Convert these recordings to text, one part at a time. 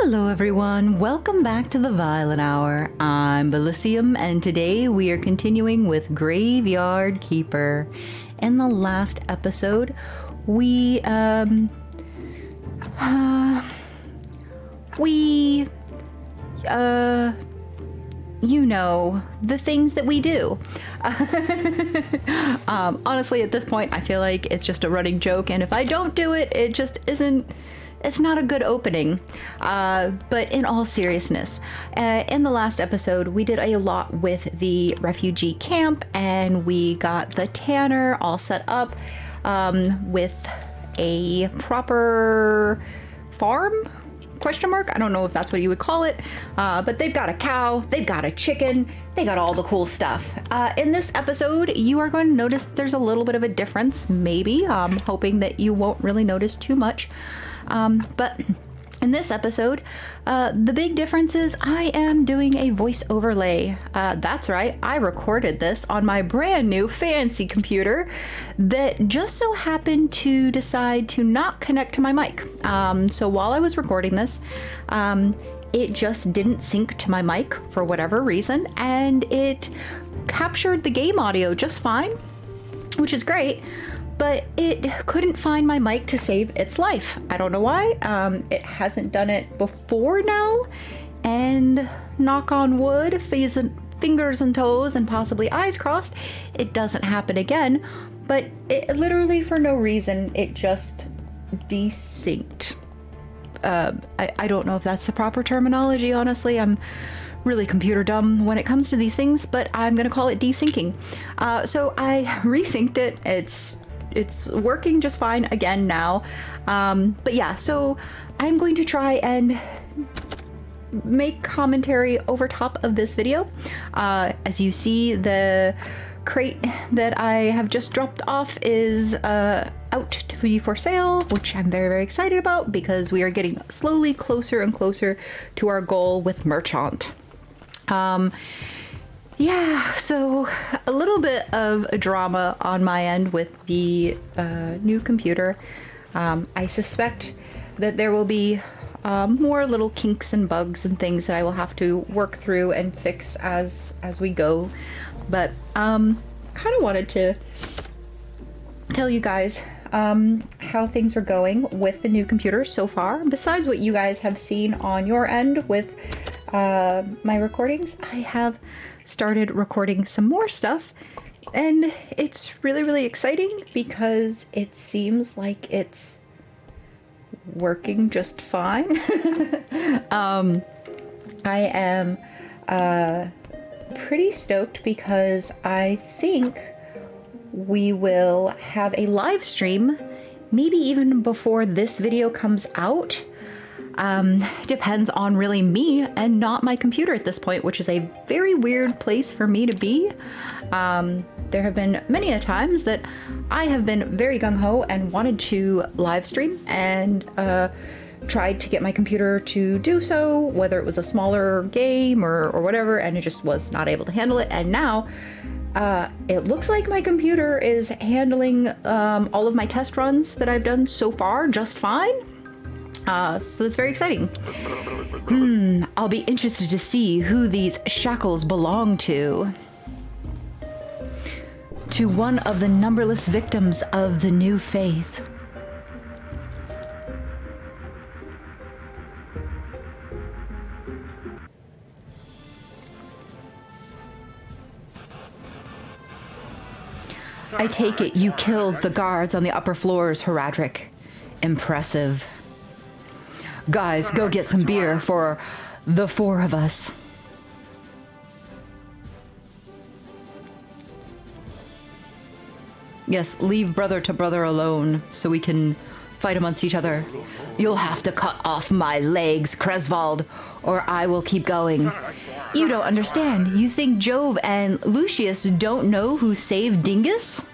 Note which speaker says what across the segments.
Speaker 1: Hello everyone, welcome back to the Violet Hour. I'm Bilicium and today we are continuing with Graveyard Keeper. In the last episode, we you know, the things that we do. Honestly, at this point, I feel like it's just a running joke, and if I don't do it, it just isn't. It's not a good opening. But in all seriousness, in the last episode, we did a lot with the refugee camp, and we got the tanner all set up with a proper farm. Question mark? I don't know if that's what you would call it, but they've got a cow, they've got a chicken, they got all the cool stuff. In this episode, you are going to notice there's a little bit of a difference, maybe. I'm hoping that you won't really notice too much. But in this episode, the big difference is I am doing a voice overlay. That's right, I recorded this on my brand new fancy computer that just so happened to decide to not connect to my mic. So while I was recording this, it just didn't sync to my mic for whatever reason, and it captured the game audio just fine, which is great. But it couldn't find my mic to save its life. I don't know why. It hasn't done it before now. And knock on wood, fingers and toes and possibly eyes crossed, it doesn't happen again. But it literally, for no reason, it just desynced. I don't know if that's the proper terminology, honestly. I'm really computer dumb when it comes to these things, but I'm going to call it desyncing. So I resynced it. It's working just fine again now. But yeah, so I'm going to try and make commentary over top of this video. As you see, the crate that I have just dropped off is out to be for sale, which I'm very, very excited about because we are getting slowly closer and closer to our goal with Merchant. Yeah, so a little bit of a drama on my end with the new computer. I suspect that there will be more little kinks and bugs and things that I will have to work through and fix as we go. But kind of wanted to tell you guys how things are going with the new computer so far. Besides what you guys have seen on your end with my recordings, I have started recording some more stuff, and it's really, really exciting because it seems like it's working just fine. I am pretty stoked because I think we will have a live stream maybe even before this video comes out. Depends on really me and not my computer at this point, which is a very weird place for me to be. There have been many a times that I have been very gung-ho and wanted to live stream and tried to get my computer to do so, whether it was a smaller game or whatever, and it just was not able to handle it. And now it looks like my computer is handling all of my test runs that I've done so far just fine. So that's very exciting. I'll be interested to see who these shackles belong to. To one of the numberless victims of the new faith. I take it you killed the guards on the upper floors, Heradric. Impressive. Guys, go get some beer for the four of us. Yes, leave brother to brother alone so we can fight amongst each other. You'll have to cut off my legs, Cresvald, or I will keep going. You don't understand. You think Jove and Lucius don't know who saved Dingus?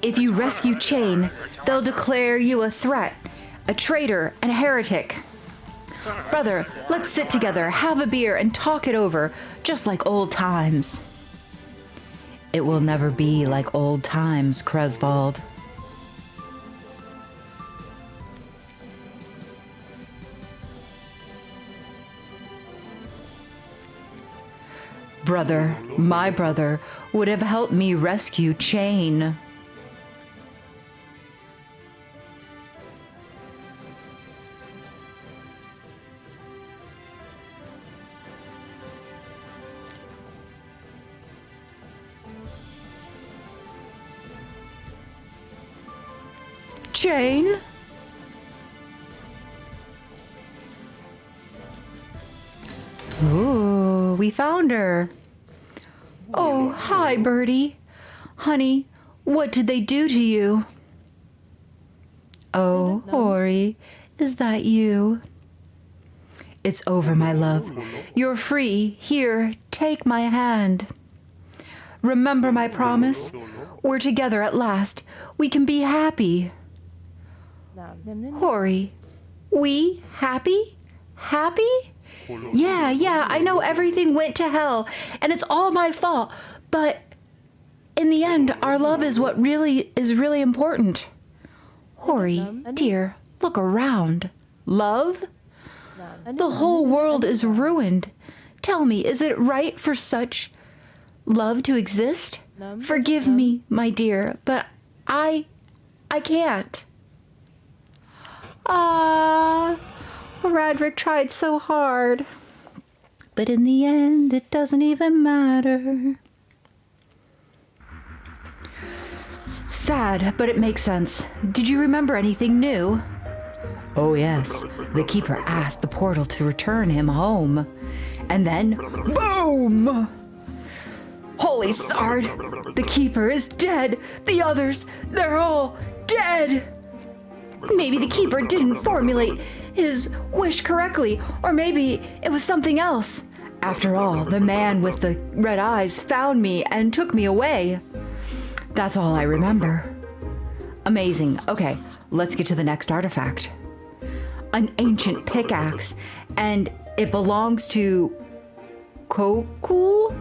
Speaker 1: If you rescue Chain, they'll declare you a threat, a traitor, and a heretic. Brother, let's sit together, have a beer, and talk it over, just like old times. It will never be like old times, Cresvald. my brother, would have helped me rescue Chain. Chain? Ooh, we found her. Oh, hi, Birdie. Honey, what did they do to you? Oh, Hori, is that you? It's over, my love. You're free. Here, take my hand. Remember my promise? We're together at last. We can be happy. Hori, we happy? Happy? Yeah, I know everything went to hell, and it's all my fault, but in the end, our love is what really is really important. Hori, dear, look around. Love? The whole world is ruined. Tell me, is it right for such love to exist? Forgive me, my dear, but I can't. Radric tried so hard. But in the end, it doesn't even matter. Sad, but it makes sense. Did you remember anything new? Oh yes, the Keeper asked the portal to return him home. And then, boom! Holy Sard! The Keeper is dead! The others, they're all dead! Maybe the Keeper didn't formulate his wish correctly, or maybe it was something else. After all, the man with the red eyes found me and took me away. That's all I remember. Amazing. Okay, let's get to the next artifact. An ancient pickaxe, and it belongs to Kokul?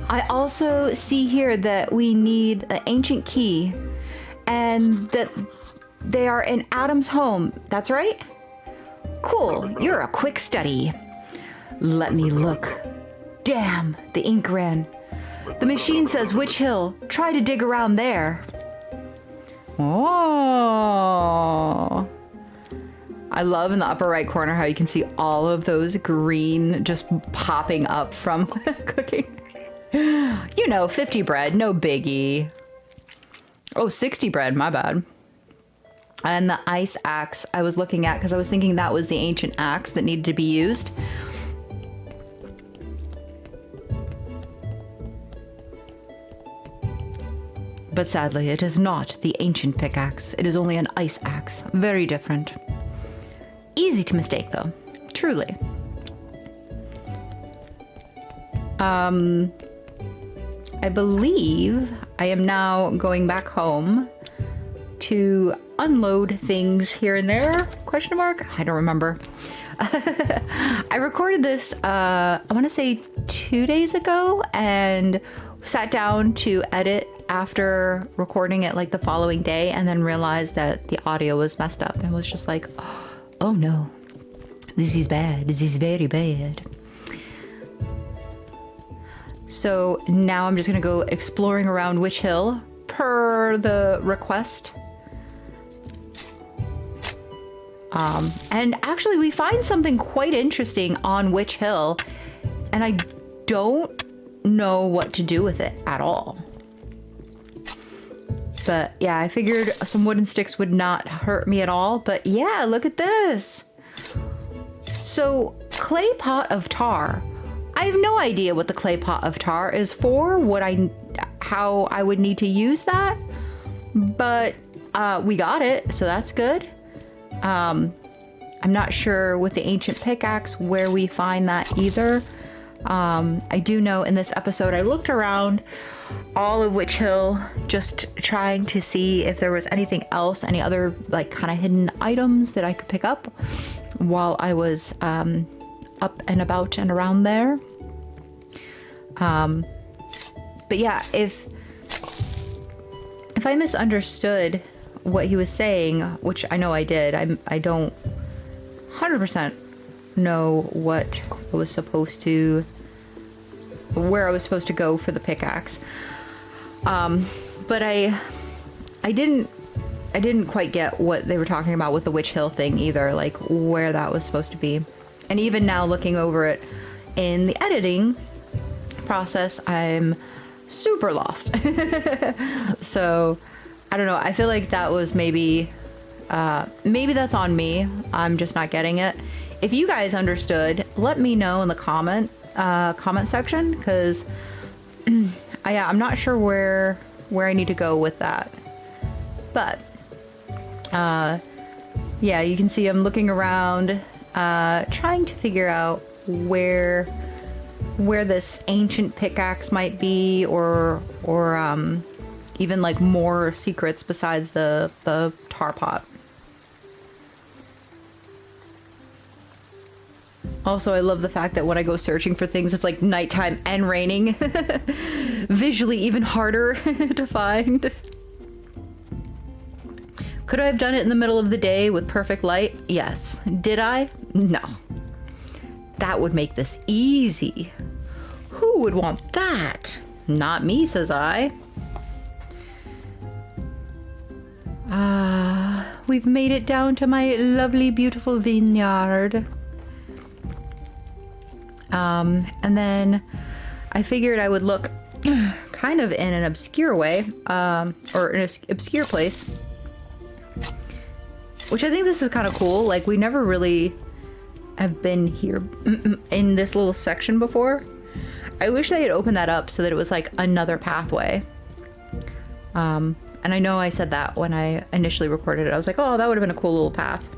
Speaker 1: I also see here that we need an ancient key, and that they are in Adam's home. That's right? Cool, you're a quick study. Let me look. Damn, the ink ran. The machine says Witch Hill. Try to dig around there. Oh. I love in the upper right corner how you can see all of those green just popping up from cooking. You know, 50 bread, no biggie. Oh, 60 bread, my bad. And the ice axe I was looking at because I was thinking that was the ancient axe that needed to be used. But sadly, it is not the ancient pickaxe. It is only an ice axe. Very different. Easy to mistake, though. Truly. I believe I am now going back home to unload things here and there? Question mark? I don't remember. I recorded this, I want to say 2 days ago, and sat down to edit after recording it like the following day, and then realized that the audio was messed up and was just like, oh no, this is bad. This is very bad. So now I'm just going to go exploring around Witch Hill per the request. And actually we find something quite interesting on Witch Hill, and I don't know what to do with it at all. But yeah, I figured some wooden sticks would not hurt me at all. But yeah, look at this. So clay pot of tar. I have no idea what the clay pot of tar is for, how I would need to use that. But we got it, so that's good. I'm not sure with the ancient pickaxe where we find that either. I do know in this episode I looked around all of Witch Hill just trying to see if there was anything else, any other like kind of hidden items that I could pick up while I was up and about and around there. But yeah, if I misunderstood what he was saying, which I know I did, I don't 100% know what I was supposed to where I was supposed to go for the pickaxe. But I didn't quite get what they were talking about with the Witch Hill thing either, like where that was supposed to be. And even now looking over it in the editing process, I'm super lost. So I don't know. I feel like that was maybe that's on me. I'm just not getting it. If you guys understood, let me know in the comment section, because I'm not sure where I need to go with that. But yeah, you can see I'm looking around, trying to figure out where this ancient pickaxe might be, or even like more secrets besides the tar pot. Also, I love the fact that when I go searching for things, it's like nighttime and raining. Visually even harder to find. Could I have done it in the middle of the day with perfect light? Yes. Did I? No. That would make this easy. Who would want that? Not me, says I. We've made it down to my lovely, beautiful vineyard. And then I figured I would look kind of in an obscure way, or in an obscure place, which I think this is kind of cool. Like, we never really have been here in this little section before. I wish they had opened that up so that it was like another pathway. And I know I said that when I initially recorded it. I was like, oh, that would have been a cool little path.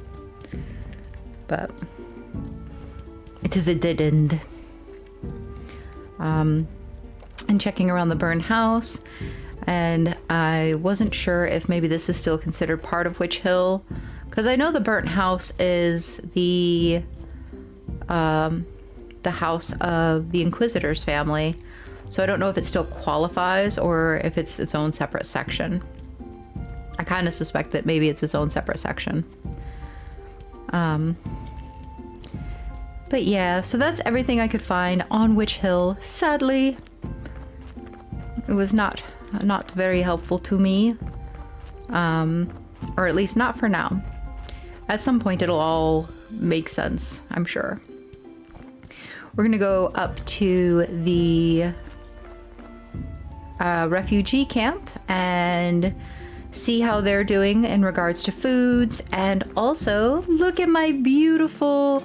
Speaker 1: But it is a dead end. And checking around the burned house, and I wasn't sure if maybe this is still considered part of Witch Hill, because I know the burnt house is the house of the Inquisitor's family, so I don't know if it still qualifies or if it's its own separate section. I kind of suspect that maybe it's its own separate section. But yeah, so that's everything I could find on Witch Hill. Sadly, it was not very helpful to me, or at least not for now. At some point, it'll all make sense, I'm sure. We're gonna go up to the refugee camp and see how they're doing in regards to foods, and also look at my beautiful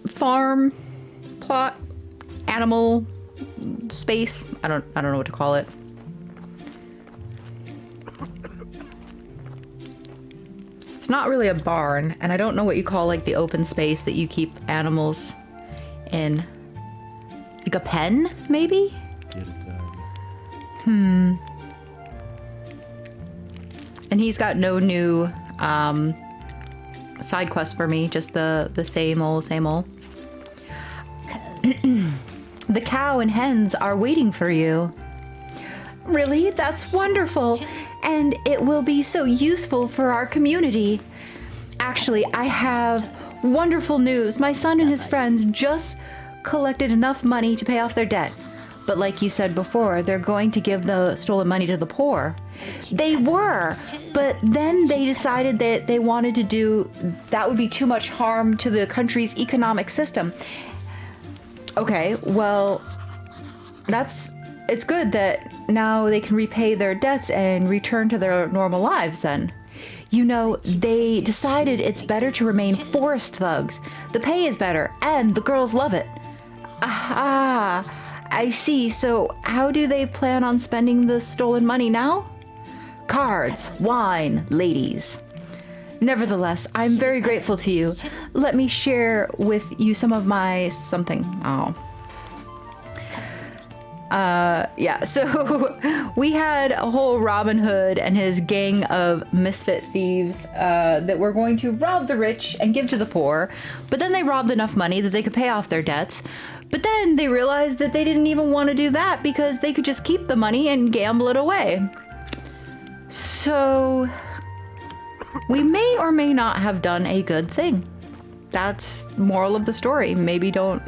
Speaker 1: farm plot, animal space. I don't know what to call it. It's not really a barn, and I don't know what you call like the open space that you keep animals in. Like a pen, maybe? And he's got no new side quest for me, just the same old. The cow and hens are waiting for you. Really? That's wonderful. And it will be so useful for our community. Actually, I have wonderful news. My son and his friends just collected enough money to pay off their debt. But like you said before, they're going to give the stolen money to the poor. They were, but then they decided that they wanted to do, that would be too much harm to the country's economic system. Okay, well, it's good that now they can repay their debts and return to their normal lives then. You know, they decided it's better to remain forest thugs. The pay is better, and the girls love it. Aha, I see. So how do they plan on spending the stolen money now? Cards, wine, ladies. Nevertheless, I'm very grateful to you. Let me share with you some of my something. Yeah, so we had a whole Robin Hood and his gang of misfit thieves that were going to rob the rich and give to the poor, but then they robbed enough money that they could pay off their debts. But then they realized that they didn't even want to do that because they could just keep the money and gamble it away. So we may or may not have done a good thing. That's moral of the story. Maybe don't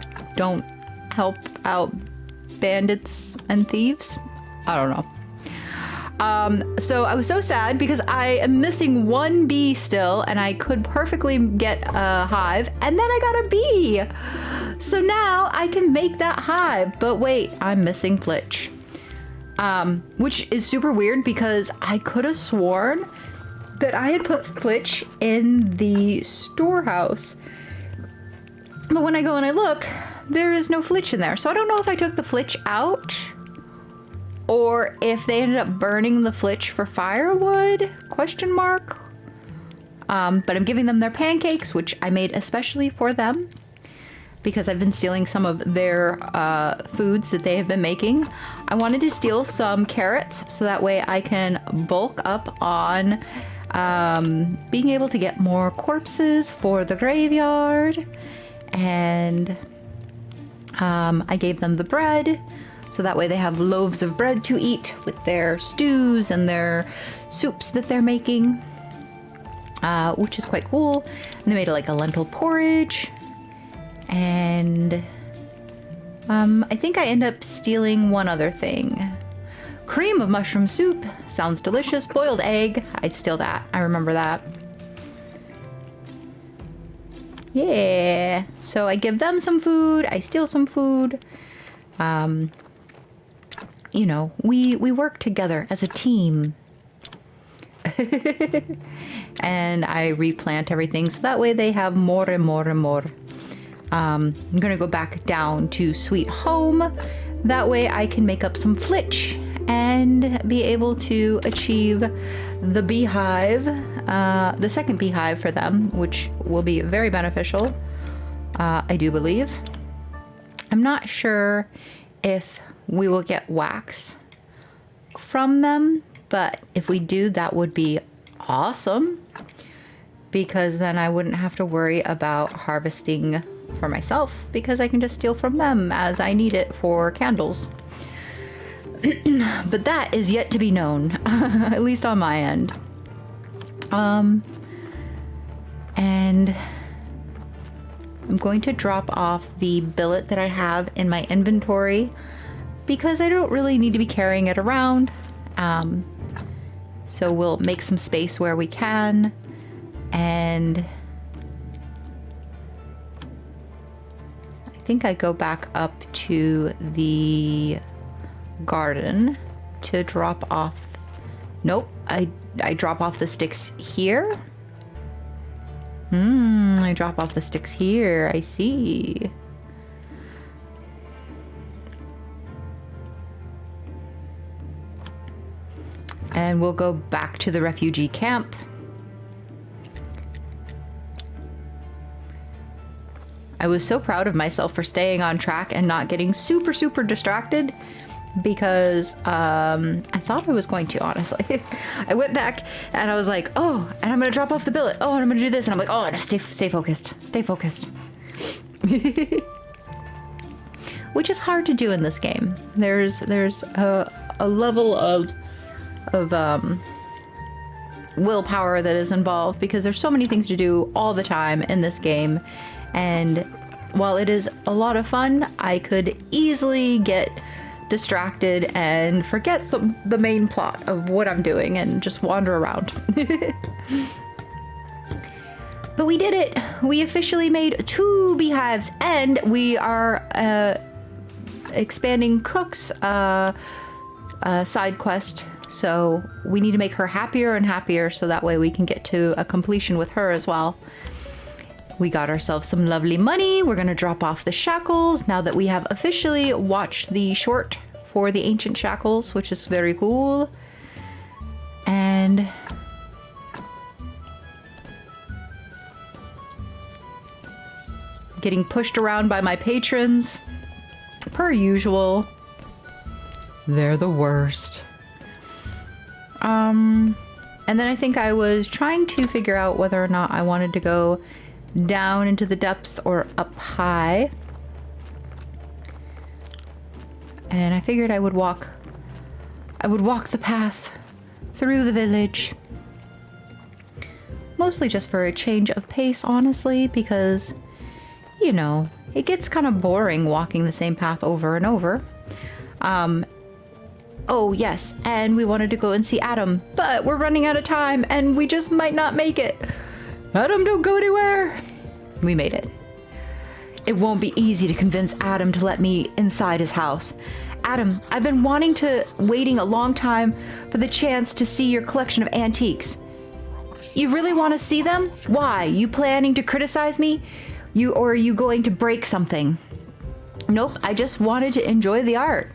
Speaker 1: help out bandits and thieves. I don't know. So I was so sad because I am missing one bee still, and I could perfectly get a hive, and then I got a bee. So now I can make that hive, but wait, I'm missing Flitch. Which is super weird because I could have sworn that I had put Flitch in the storehouse. But when I go and I look, there is no Flitch in there. So I don't know if I took the Flitch out or if they ended up burning the Flitch for firewood, question mark. But I'm giving them their pancakes, which I made especially for them because I've been stealing some of their foods that they have been making. I wanted to steal some carrots so that way I can bulk up on being able to get more corpses for the graveyard. And I gave them the bread so that way they have loaves of bread to eat with their stews and their soups that they're making, which is quite cool. And they made like a lentil porridge. And I think I end up stealing one other thing. Cream of mushroom soup. Sounds delicious. Boiled egg. I'd steal that. I remember that. Yeah. So I give them some food. I steal some food. You know, we work together as a team. And I replant everything so that way they have more and more and more. I'm gonna go back down to Sweet Home. That way I can make up some Flitch and be able to achieve the beehive, the second beehive for them, which will be very beneficial, I do believe. I'm not sure if we will get wax from them, but if we do, that would be awesome because then I wouldn't have to worry about harvesting for myself because I can just steal from them as I need it for candles. But that is yet to be known, at least on my end. And I'm going to drop off the billet that I have in my inventory because I don't really need to be carrying it around. So we'll make some space where we can, and I think I go back up to the garden to drop off. Nope, I drop off the sticks here. I drop off the sticks here. I see. And we'll go back to the refugee camp. I was so proud of myself for staying on track and not getting super distracted because I thought I was going to, honestly. I went back and I was like, oh, and I'm going to drop off the billet. Oh, and I'm going to do this. And I'm like, oh, no, stay focused. Stay focused. Which is hard to do in this game. There's a level of willpower that is involved because there's so many things to do all the time in this game. And while it is a lot of fun, I could easily get distracted and forget the main plot of what I'm doing and just wander around. But we did it! We officially made 2 beehives, and we are expanding Cook's side quest. So we need to make her happier and happier so that way we can get to a completion with her as well. We got ourselves some lovely money. We're going to drop off the shackles now that we have officially watched the short for the ancient shackles, which is very cool. And getting pushed around by my patrons, per usual. They're the worst. And then I think I was trying to figure out whether or not I wanted to go down into the depths or up high. And I figured I would walk the path through the village. Mostly just for a change of pace, honestly, because, you know, It gets kind of boring walking the same path over and over. Oh, yes, and we wanted to go and see Adam, but we're running out of time, and we just might not make it. Adam, don't go anywhere. We made it. It won't be easy to convince Adam to let me inside his house. Adam, I've been waiting a long time for the chance to see your collection of antiques. You really want to see them? Why? You planning to criticize me? Or are you going to break something? Nope, I just wanted to enjoy the art.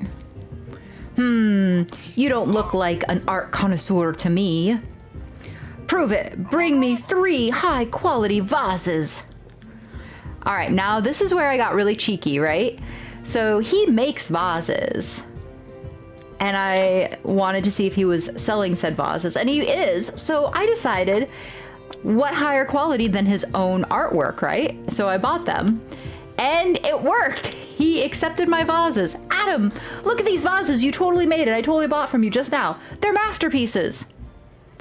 Speaker 1: You don't look like an art connoisseur to me. Prove it. Bring me 3 high-quality vases. All right, now this is where I got really cheeky, right? So he makes vases. And I wanted to see if he was selling said vases, and he is. So I decided, what higher quality than his own artwork, right? So I bought them, and it worked. He accepted my vases. Adam, look at these vases. You totally made it. I totally bought from you just now. They're masterpieces.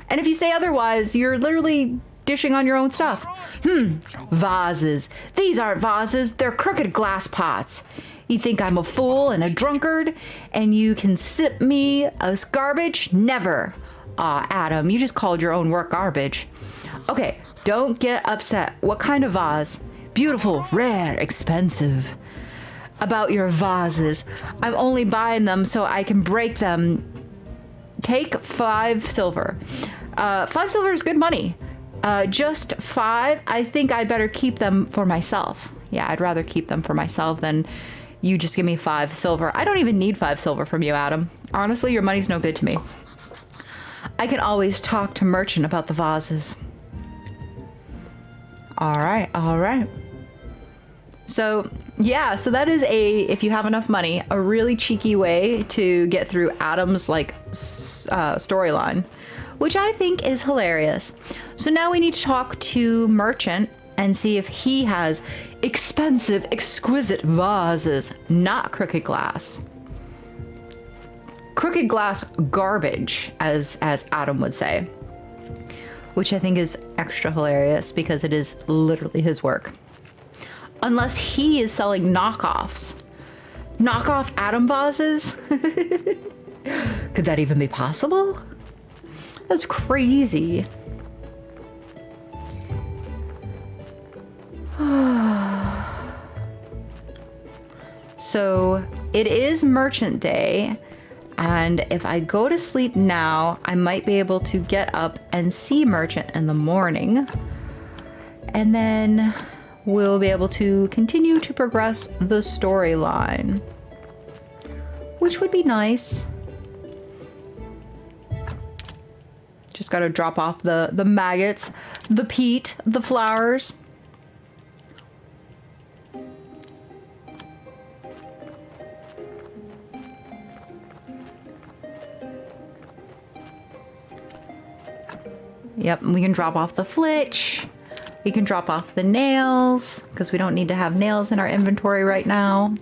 Speaker 1: And if you say otherwise, you're literally dishing on your own stuff. Vases. These aren't vases. They're crooked glass pots. You think I'm a fool and a drunkard, and you can sip me as garbage? Never. Aw, Adam, you just called your own work garbage. Okay, don't get upset. What kind of vase? Beautiful, rare, expensive. About your vases. I'm only buying them so I can break them. Take 5 silver. 5 silver is good money. Just 5. I think I better keep them for myself. Yeah, I'd rather keep them for myself than you just give me 5 silver. I don't even need 5 silver from you, Adam. Honestly, your money's no good to me. I can always talk to merchant about the vases. All right. So, yeah, so that is if you have enough money, a really cheeky way to get through Adam's, storyline, which I think is hilarious. So now we need to talk to Merchant and see if he has expensive, exquisite vases, not crooked glass. Crooked glass garbage, as Adam would say, which I think is extra hilarious because it is literally his work. Unless he is selling knockoffs. Knockoff Adam vases? Could that even be possible? That's crazy. So it is Merchant Day, and if I go to sleep now, I might be able to get up and see Merchant in the morning, and then we'll be able to continue to progress the storyline, which would be nice. Just gotta drop off the maggots, the peat, the flowers. Yep, we can drop off the flitch. We can drop off the nails because we don't need to have nails in our inventory right now.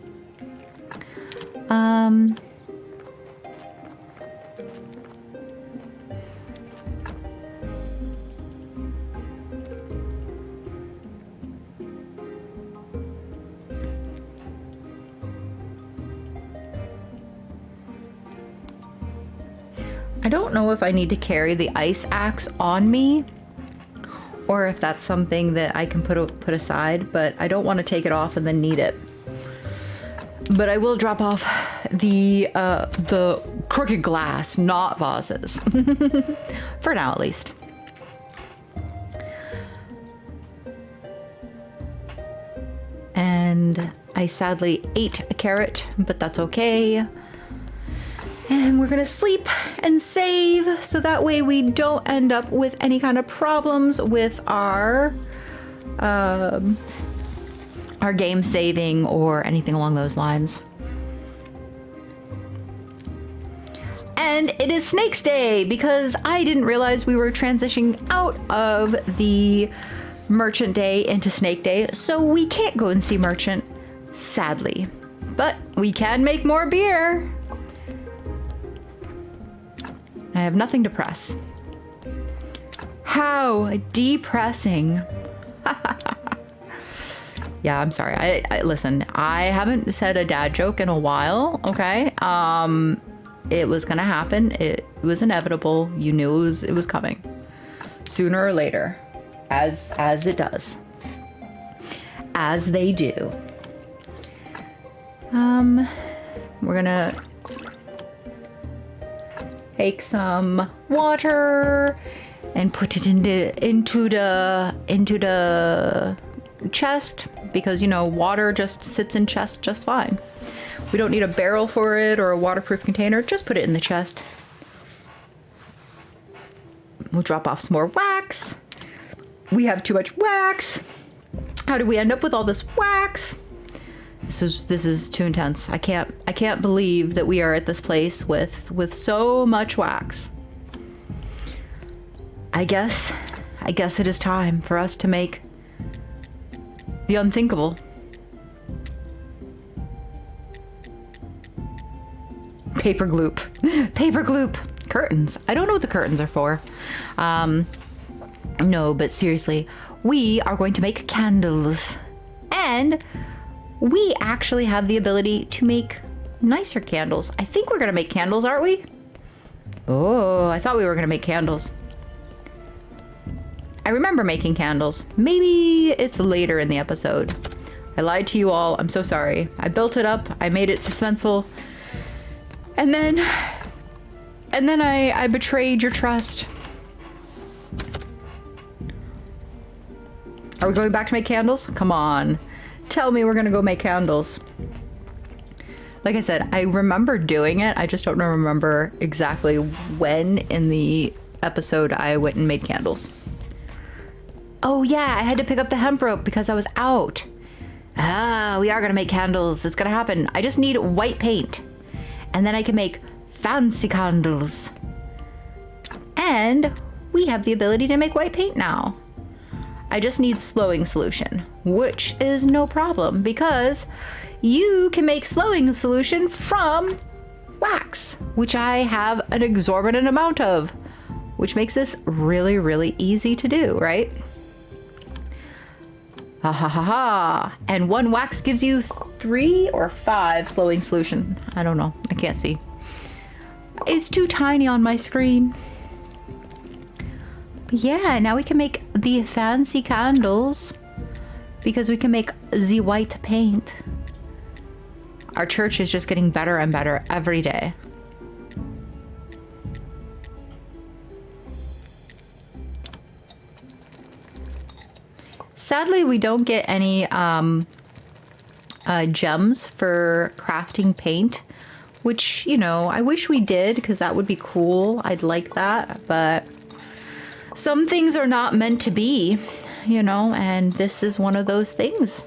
Speaker 1: I don't know if I need to carry the ice axe on me or if that's something that I can put aside, but I don't want to take it off and then need it. But I will drop off the crooked glass, not vases. For now, at least. And I sadly ate a carrot, but that's okay. And we're gonna sleep and save so that way we don't end up with any kind of problems with our game saving or anything along those lines. And it is Snakes Day because I didn't realize we were transitioning out of the Merchant Day into Snake Day, so we can't go and see Merchant, sadly. But we can make more beer. I have nothing to press. How depressing. Yeah, I'm sorry. I listen, I haven't said a dad joke in a while, okay? It was gonna happen. It was inevitable. You knew it was coming. Sooner or later. As it does. As they do. We're gonna take some water and put it into the chest, because you know water just sits in chest just fine. We don't need a barrel for it or a waterproof container. Just put it in the chest. We'll drop off some more wax. We have too much wax. How did we end up with all this wax? This is too intense. I can't believe that we are at this place with so much wax. I guess it is time for us to make the unthinkable. Paper gloop. Paper gloop. Curtains. I don't know what the curtains are for. No, but seriously, we are going to make candles. And we actually have the ability to make nicer candles. I think we're going to make candles, aren't we? Oh, I thought we were going to make candles. I remember making candles. Maybe it's later in the episode. I lied to you all. I'm so sorry. I built it up. I made it suspenseful. And then I betrayed your trust. Are we going back to make candles? Come on. Tell me we're gonna go make candles. Like I said, I remember doing it. I just don't remember exactly when in the episode I went and made candles. Oh yeah, I had to pick up the hemp rope because I was out. Ah, we are gonna make candles. It's gonna happen. I just need white paint. And then I can make fancy candles. And we have the ability to make white paint now. I just need slowing solution, which is no problem because you can make slowing solution from wax, which I have an exorbitant amount of, which makes this really, really easy to do, right? Ha ha ha ha. And one wax gives you 3 or 5 slowing solution. I don't know. I can't see. It's too tiny on my screen. But yeah, now we can make the fancy candles because we can make the white paint. Our church is just getting better and better every day. Sadly, we don't get any gems for crafting paint, which, you know, I wish we did because that would be cool. I'd like that, but some things are not meant to be, you know, and this is one of those things.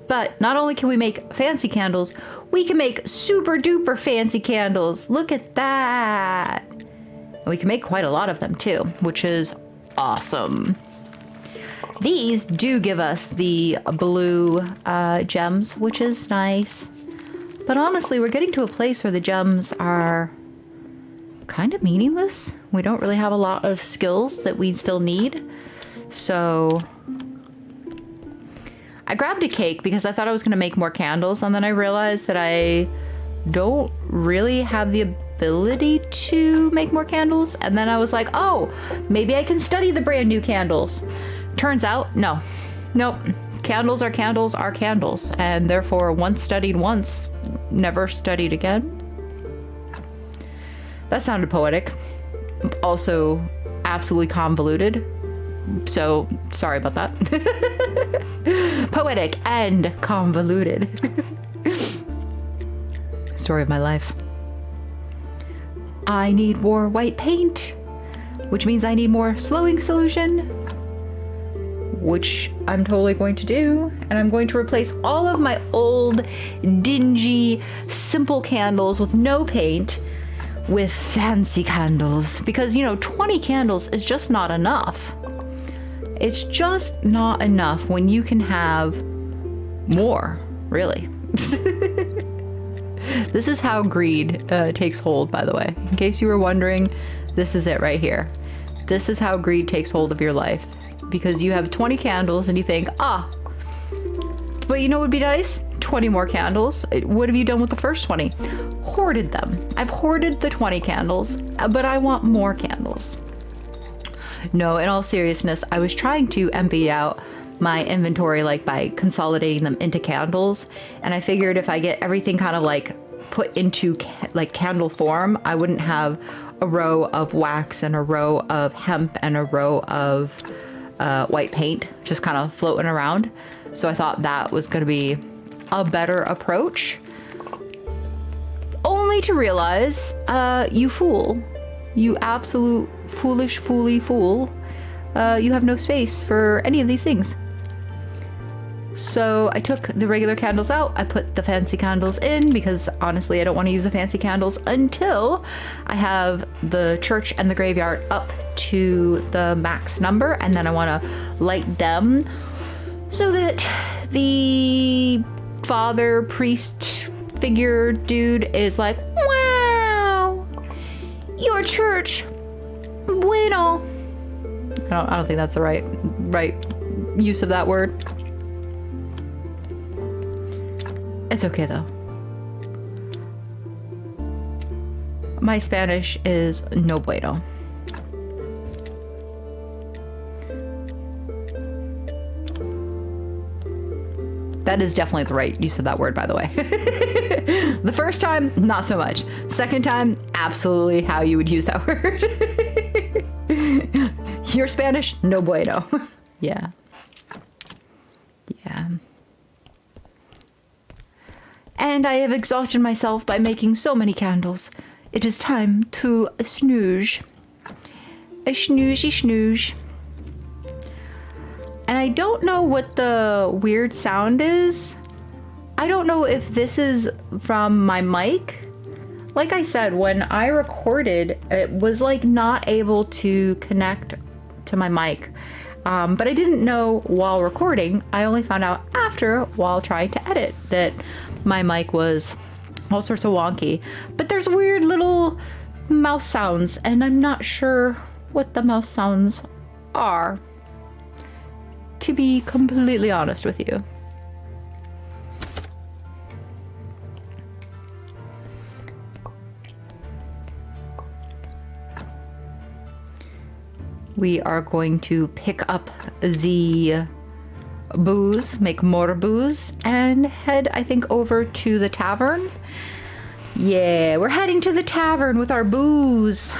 Speaker 1: But not only can we make fancy candles, we can make super duper fancy candles. Look at that. And we can make quite a lot of them too, which is awesome. These do give us the blue gems, which is nice. But honestly, we're getting to a place where the gems are kind of meaningless. We don't really have a lot of skills that we still need. So I grabbed a cake because I thought I was going to make more candles. And then I realized that I don't really have the ability to make more candles. And then I was like, oh, maybe I can study the brand new candles. Turns out, no. Nope. Candles are candles are candles. And therefore, once studied once, never studied again. That sounded poetic. Also, absolutely convoluted. So, sorry about that. Poetic and convoluted. Story of my life. I need more white paint, which means I need more slowing solution, which I'm totally going to do. And I'm going to replace all of my old, dingy, simple candles with no paint with fancy candles. Because, you know, 20 candles is just not enough. It's just not enough when you can have more, really. This is how greed takes hold, by the way. In case you were wondering, this is it right here. this is how greed takes hold of your life. Because you have 20 candles and you think, but you know what would be nice? 20 more candles. What have you done with the first 20? Hoarded them. I've hoarded the 20 candles, but I want more candles. No, in all seriousness, I was trying to empty out my inventory like by consolidating them into candles. And I figured if I get everything kind of like put into like candle form, I wouldn't have a row of wax and a row of hemp and a row of white paint just kind of floating around. So I thought that was going to be a better approach. Only to realize, you fool. You absolute foolish fool. You have no space for any of these things. So I took the regular candles out. I put the fancy candles in because honestly, I don't want to use the fancy candles until I have the church and the graveyard up to the max number. And then I want to light them so that the father priest figure dude is like, wow, your church, bueno. I don't think that's the right use of that word. It's okay though. My Spanish is no bueno. That is definitely the right use of that word, by the way. The first time, not so much. Second time, absolutely how you would use that word. Your Spanish, no bueno. Yeah. Yeah. And I have exhausted myself by making so many candles. It is time to snooze. A snoozy snooze. And I don't know what the weird sound is. I don't know if this is from my mic. Like I said, when I recorded, it was like not able to connect to my mic. But I didn't know while recording. I only found out after while trying to edit that my mic was all sorts of wonky. But there's weird little mouse sounds, and I'm not sure what the mouse sounds are, to be completely honest with you. We are going to pick up the booze, make more booze, and head, I think, over to the tavern. Yeah, we're heading to the tavern with our booze.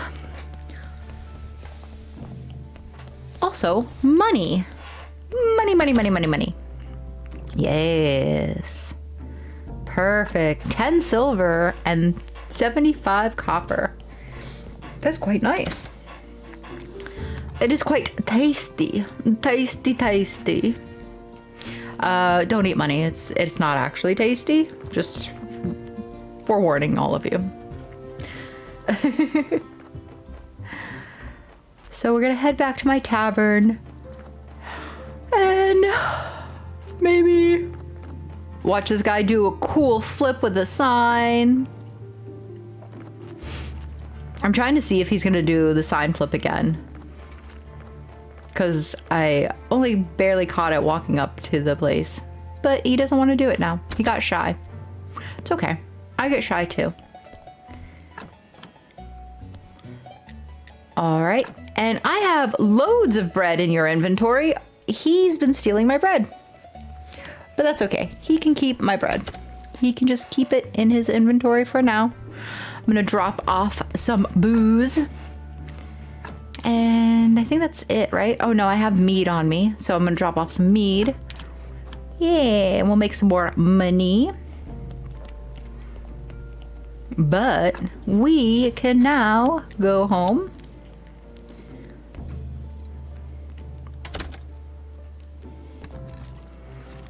Speaker 1: Also, money. Money. Yes. Perfect. 10 silver and 75 copper. That's quite nice. It is quite tasty. Tasty. Don't eat money. It's not actually tasty. Just forewarning all of you. So we're gonna head back to my tavern and maybe watch this guy do a cool flip with a sign. I'm trying to see if he's gonna do the sign flip again, because I only barely caught it walking up to the place. But he doesn't want to do it now. He got shy. It's okay. I get shy too. All right. And I have loads of bread in your inventory. He's been stealing my bread. But that's okay. He can keep my bread. He can just keep it in his inventory for now. I'm going to drop off some booze. And I think that's it, right? Oh no, I have mead on me. So I'm going to drop off some mead. Yeah, and we'll make some more money. But we can now go home.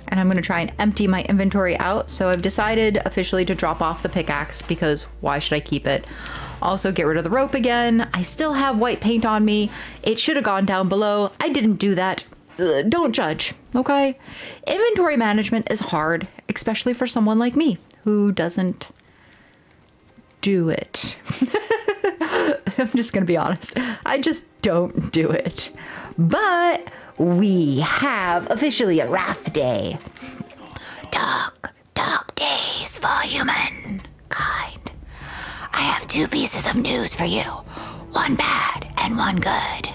Speaker 1: And I'm going to try and empty my inventory out. So I've decided officially to drop off the pickaxe because why should I keep it? Also get rid of the rope again. I still have white paint on me. It should have gone down below. I didn't do that. Don't judge, okay? Inventory management is hard, especially for someone like me who doesn't do it. I'm just going to be honest. I just don't do it. But we have officially a wrath day. Dark days for humankind. I have 2 pieces of news for you. One bad and one good.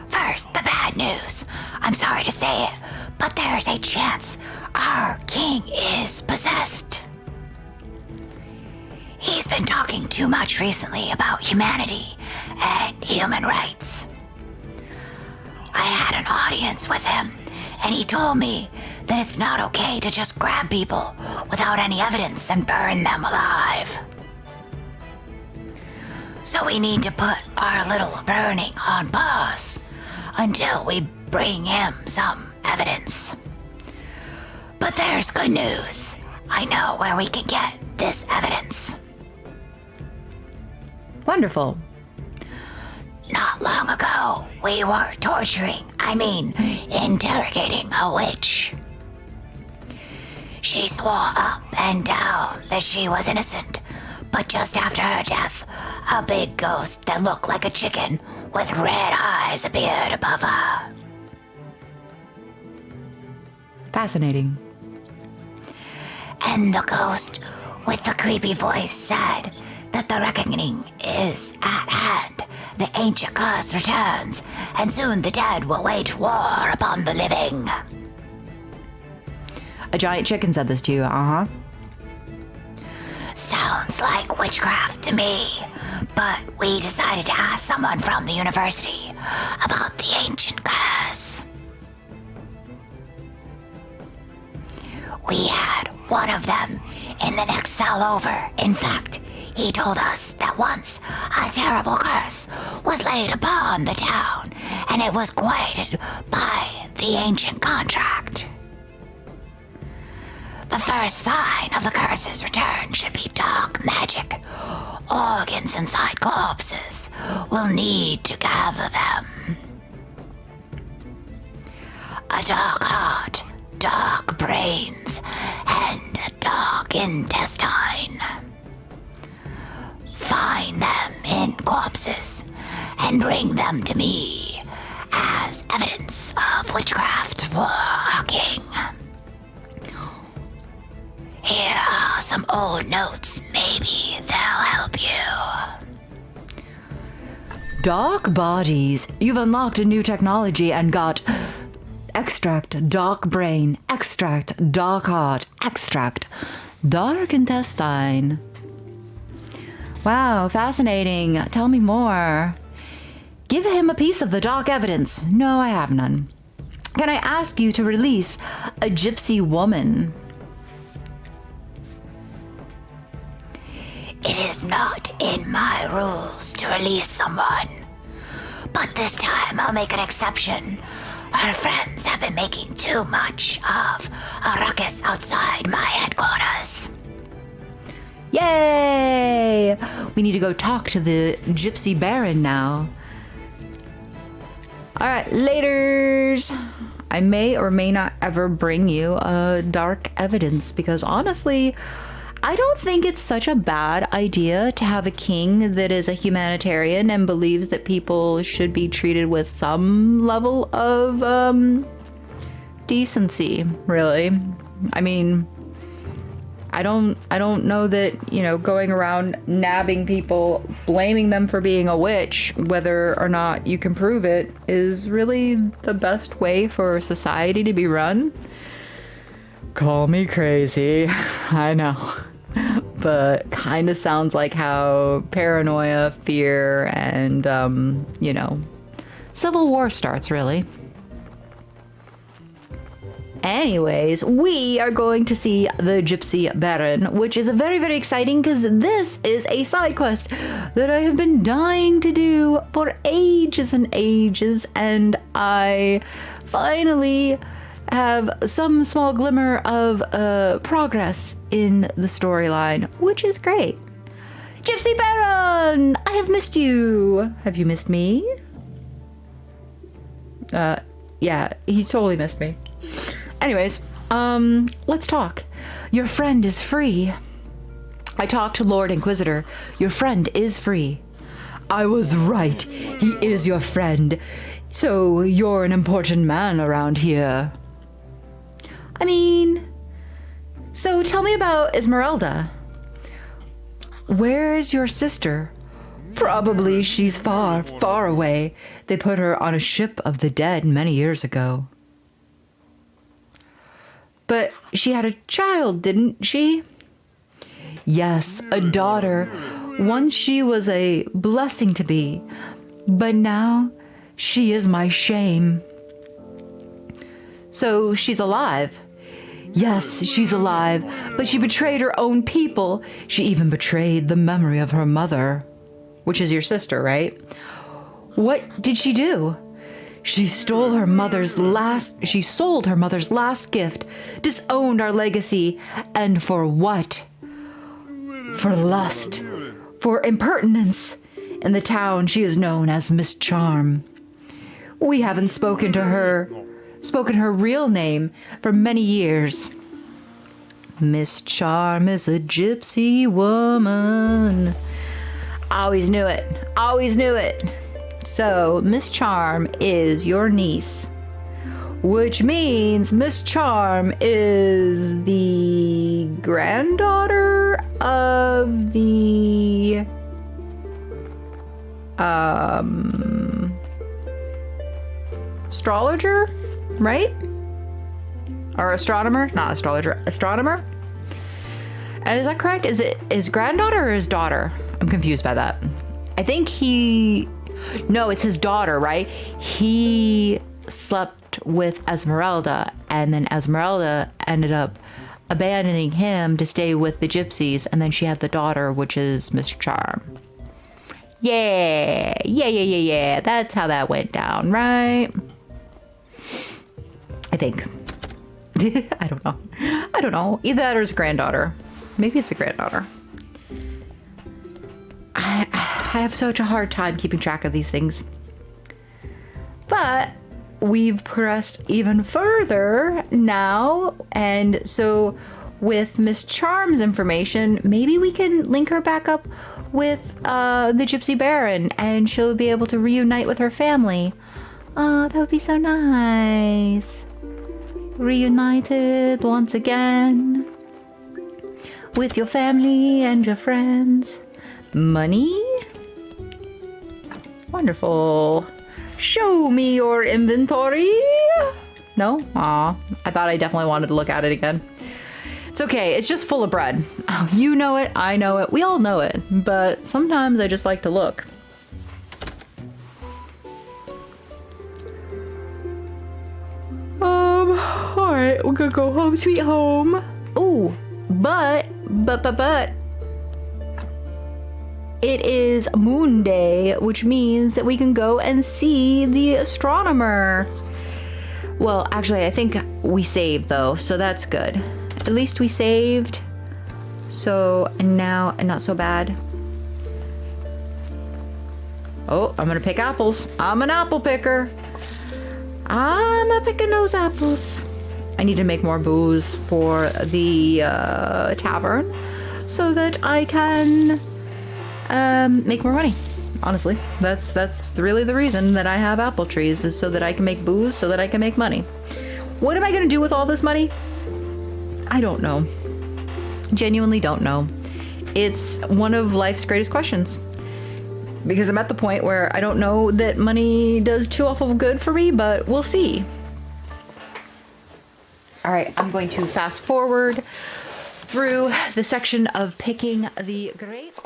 Speaker 1: First, the bad news. I'm sorry to say it, but there's a chance our king is possessed. He's been talking too much recently about humanity and human rights. I had an audience with him, and he told me that it's not okay to just grab people without any evidence and burn them alive. So we need to put our little burning on pause until we bring him some evidence. But there's good news. I know where we can get this evidence. Wonderful.
Speaker 2: Not long ago, we were interrogating a witch. She swore up and down that she was innocent, but just after her death, a big ghost that looked like a chicken with red eyes appeared above her.
Speaker 1: Fascinating.
Speaker 2: And the ghost with the creepy voice said that the reckoning is at hand. The ancient curse returns, and soon the dead will wage war upon the living.
Speaker 1: A giant chicken said this to you,
Speaker 2: Sounds like witchcraft to me, but we decided to ask someone from the university about the ancient curse. We had one of them in the next cell over. In fact, he told us that once a terrible curse was laid upon the town, and it was quieted by the ancient contract. The first sign of the curse's return should be dark magic. Organs inside corpses will need to gather them. A dark heart, dark brains, and a dark intestine. Find them in corpses and bring them to me as evidence of witchcraft for our king. Here are some old notes. Maybe they'll help you.
Speaker 1: Dark bodies. You've unlocked a new technology and got extract, dark brain, extract, dark heart, extract, dark intestine. Wow, fascinating. Tell me more. Give him a piece of the dark evidence. No, I have none. Can I ask you to release a gypsy woman?
Speaker 2: It is not in my rules to release someone, but this time I'll make an exception. Her friends have been making too much of a ruckus outside my headquarters.
Speaker 1: Yay! We need to go talk to the gypsy baron now. Alright, laters! I may or may not ever bring you dark evidence because honestly, I don't think it's such a bad idea to have a king that is a humanitarian and believes that people should be treated with some level of decency, really. I mean, I don't know that, going around nabbing people, blaming them for being a witch, whether or not you can prove it, is really the best way for society to be run. Call me crazy, I know. But kind of sounds like how paranoia, fear, and, civil war starts, really. Anyways, we are going to see the Gypsy Baron, which is very, very exciting because this is a side quest that I have been dying to do for ages and ages, and I finally have some small glimmer of progress in the storyline, which is great. Gypsy Baron! I have missed you. Have you missed me? Yeah, he totally missed me. Anyways, let's talk. Your friend is free. I talked to Lord Inquisitor. Your friend is free. I was right. He is your friend. So you're an important man around here. I mean, so tell me about Esmeralda. Where's your sister? Probably she's far, far away. They put her on a ship of the dead many years ago. But she had a child, didn't she? Yes, a daughter. Once she was a blessing to be, but now she is my shame. So she's alive. Yes, she's alive, but she betrayed her own people. She even betrayed the memory of her mother, which is your sister, right? What did she do? She sold her mother's last gift, disowned our legacy, and for what? For lust, for impertinence. In the town, she is known as Miss Charm. We haven't spoken her real name for many years. Miss Charm is a gypsy woman. Always knew it. Always knew it. So, Miss Charm is your niece, which means Miss Charm is the granddaughter of the astrologer, right? Or astronomer? Not astrologer, astronomer. And is that correct? Is granddaughter or his daughter? I'm confused by that. I think no, it's his daughter, right? He slept with Esmeralda, and then Esmeralda ended up abandoning him to stay with the gypsies, and then she had the daughter, which is Miss Charm. Yeah. That's how that went down, right? I think. I don't know. Either that or his granddaughter. Maybe it's a granddaughter. I have such a hard time keeping track of these things. But we've progressed even further now. And so with Miss Charm's information, maybe we can link her back up with the Gypsy Baron, and she'll be able to reunite with her family. Oh, that would be so nice. Reunited once again with your family and your friends. Money? Wonderful. Show me your inventory. No? Aw, I thought I definitely wanted to look at it again. It's okay, it's just full of bread. Oh, you know it, I know it, we all know it, but sometimes I just like to look. Alright, we're gonna go home sweet home. Ooh, but it is Moon Day, which means that we can go and see the astronomer. Well, actually, I think we saved though, so that's good. At least we saved. So now, not so bad. Oh, I'm gonna pick apples. I'm an apple picker. I'm a picking those apples. I need to make more booze for the tavern so that I can make more money. Honestly, that's really the reason that I have apple trees, is so that I can make booze, so that I can make money. What am I gonna do with all this money? I don't know. Genuinely don't know. It's one of life's greatest questions. Because I'm at the point where I don't know that money does too awful good for me, but we'll see. All right, I'm going to fast forward through the section of picking the grapes.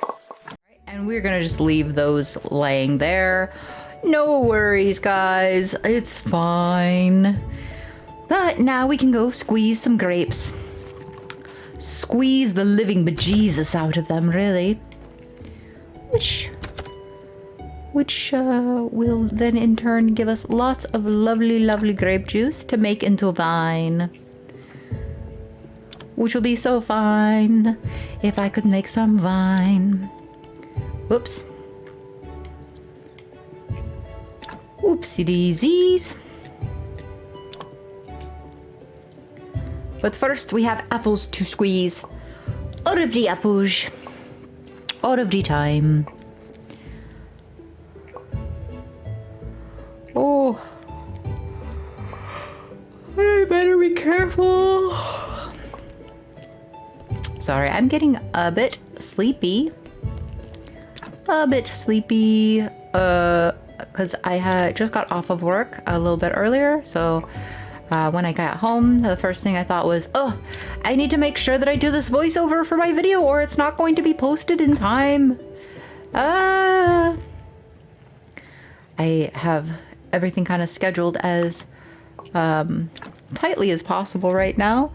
Speaker 1: And we're gonna just leave those laying there. No worries, guys, it's fine. But now we can go squeeze some grapes. Squeeze the living bejesus out of them, really. Which will then in turn give us lots of lovely, lovely grape juice to make into wine. Which will be so fine if I could make some wine. Whoops. Oopsie daisies. But first we have apples to squeeze. All of the apples. All of the time. sorry. I'm getting a bit sleepy. Because I had just got off of work a little bit earlier. So when I got home, the first thing I thought was, oh, I need to make sure that I do this voiceover for my video or it's not going to be posted in time. I have everything kind of scheduled as tightly as possible right now.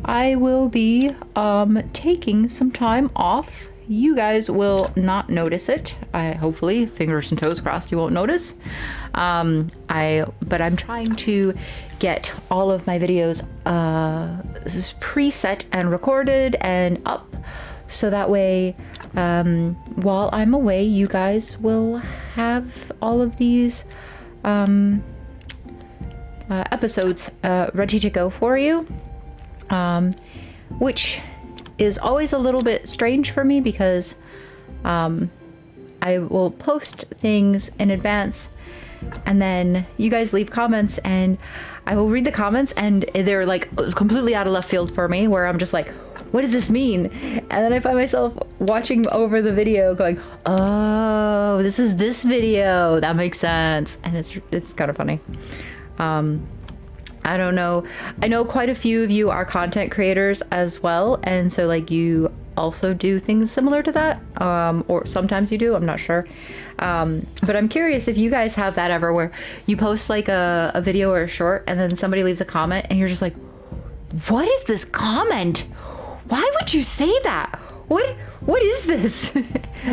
Speaker 1: I will be taking some time off. You guys will not notice it. Hopefully, fingers and toes crossed, you won't notice. But I'm trying to get all of my videos preset and recorded and up, so that way, while I'm away, you guys will have all of these episodes ready to go for you. Which is always a little bit strange for me because I will post things in advance and then you guys leave comments and I will read the comments and they're like completely out of left field for me, where I'm just like, what does this mean? And then I find myself watching over the video going, oh, this is this video. That makes sense. And it's kind of funny. I don't know. I know quite a few of you are content creators as well. And so like you also do things similar to that. Or sometimes you do, I'm not sure. But I'm curious if you guys have that ever where you post like a video or a short and then somebody leaves a comment and you're just like, what is this comment? Why would you say that? What is this?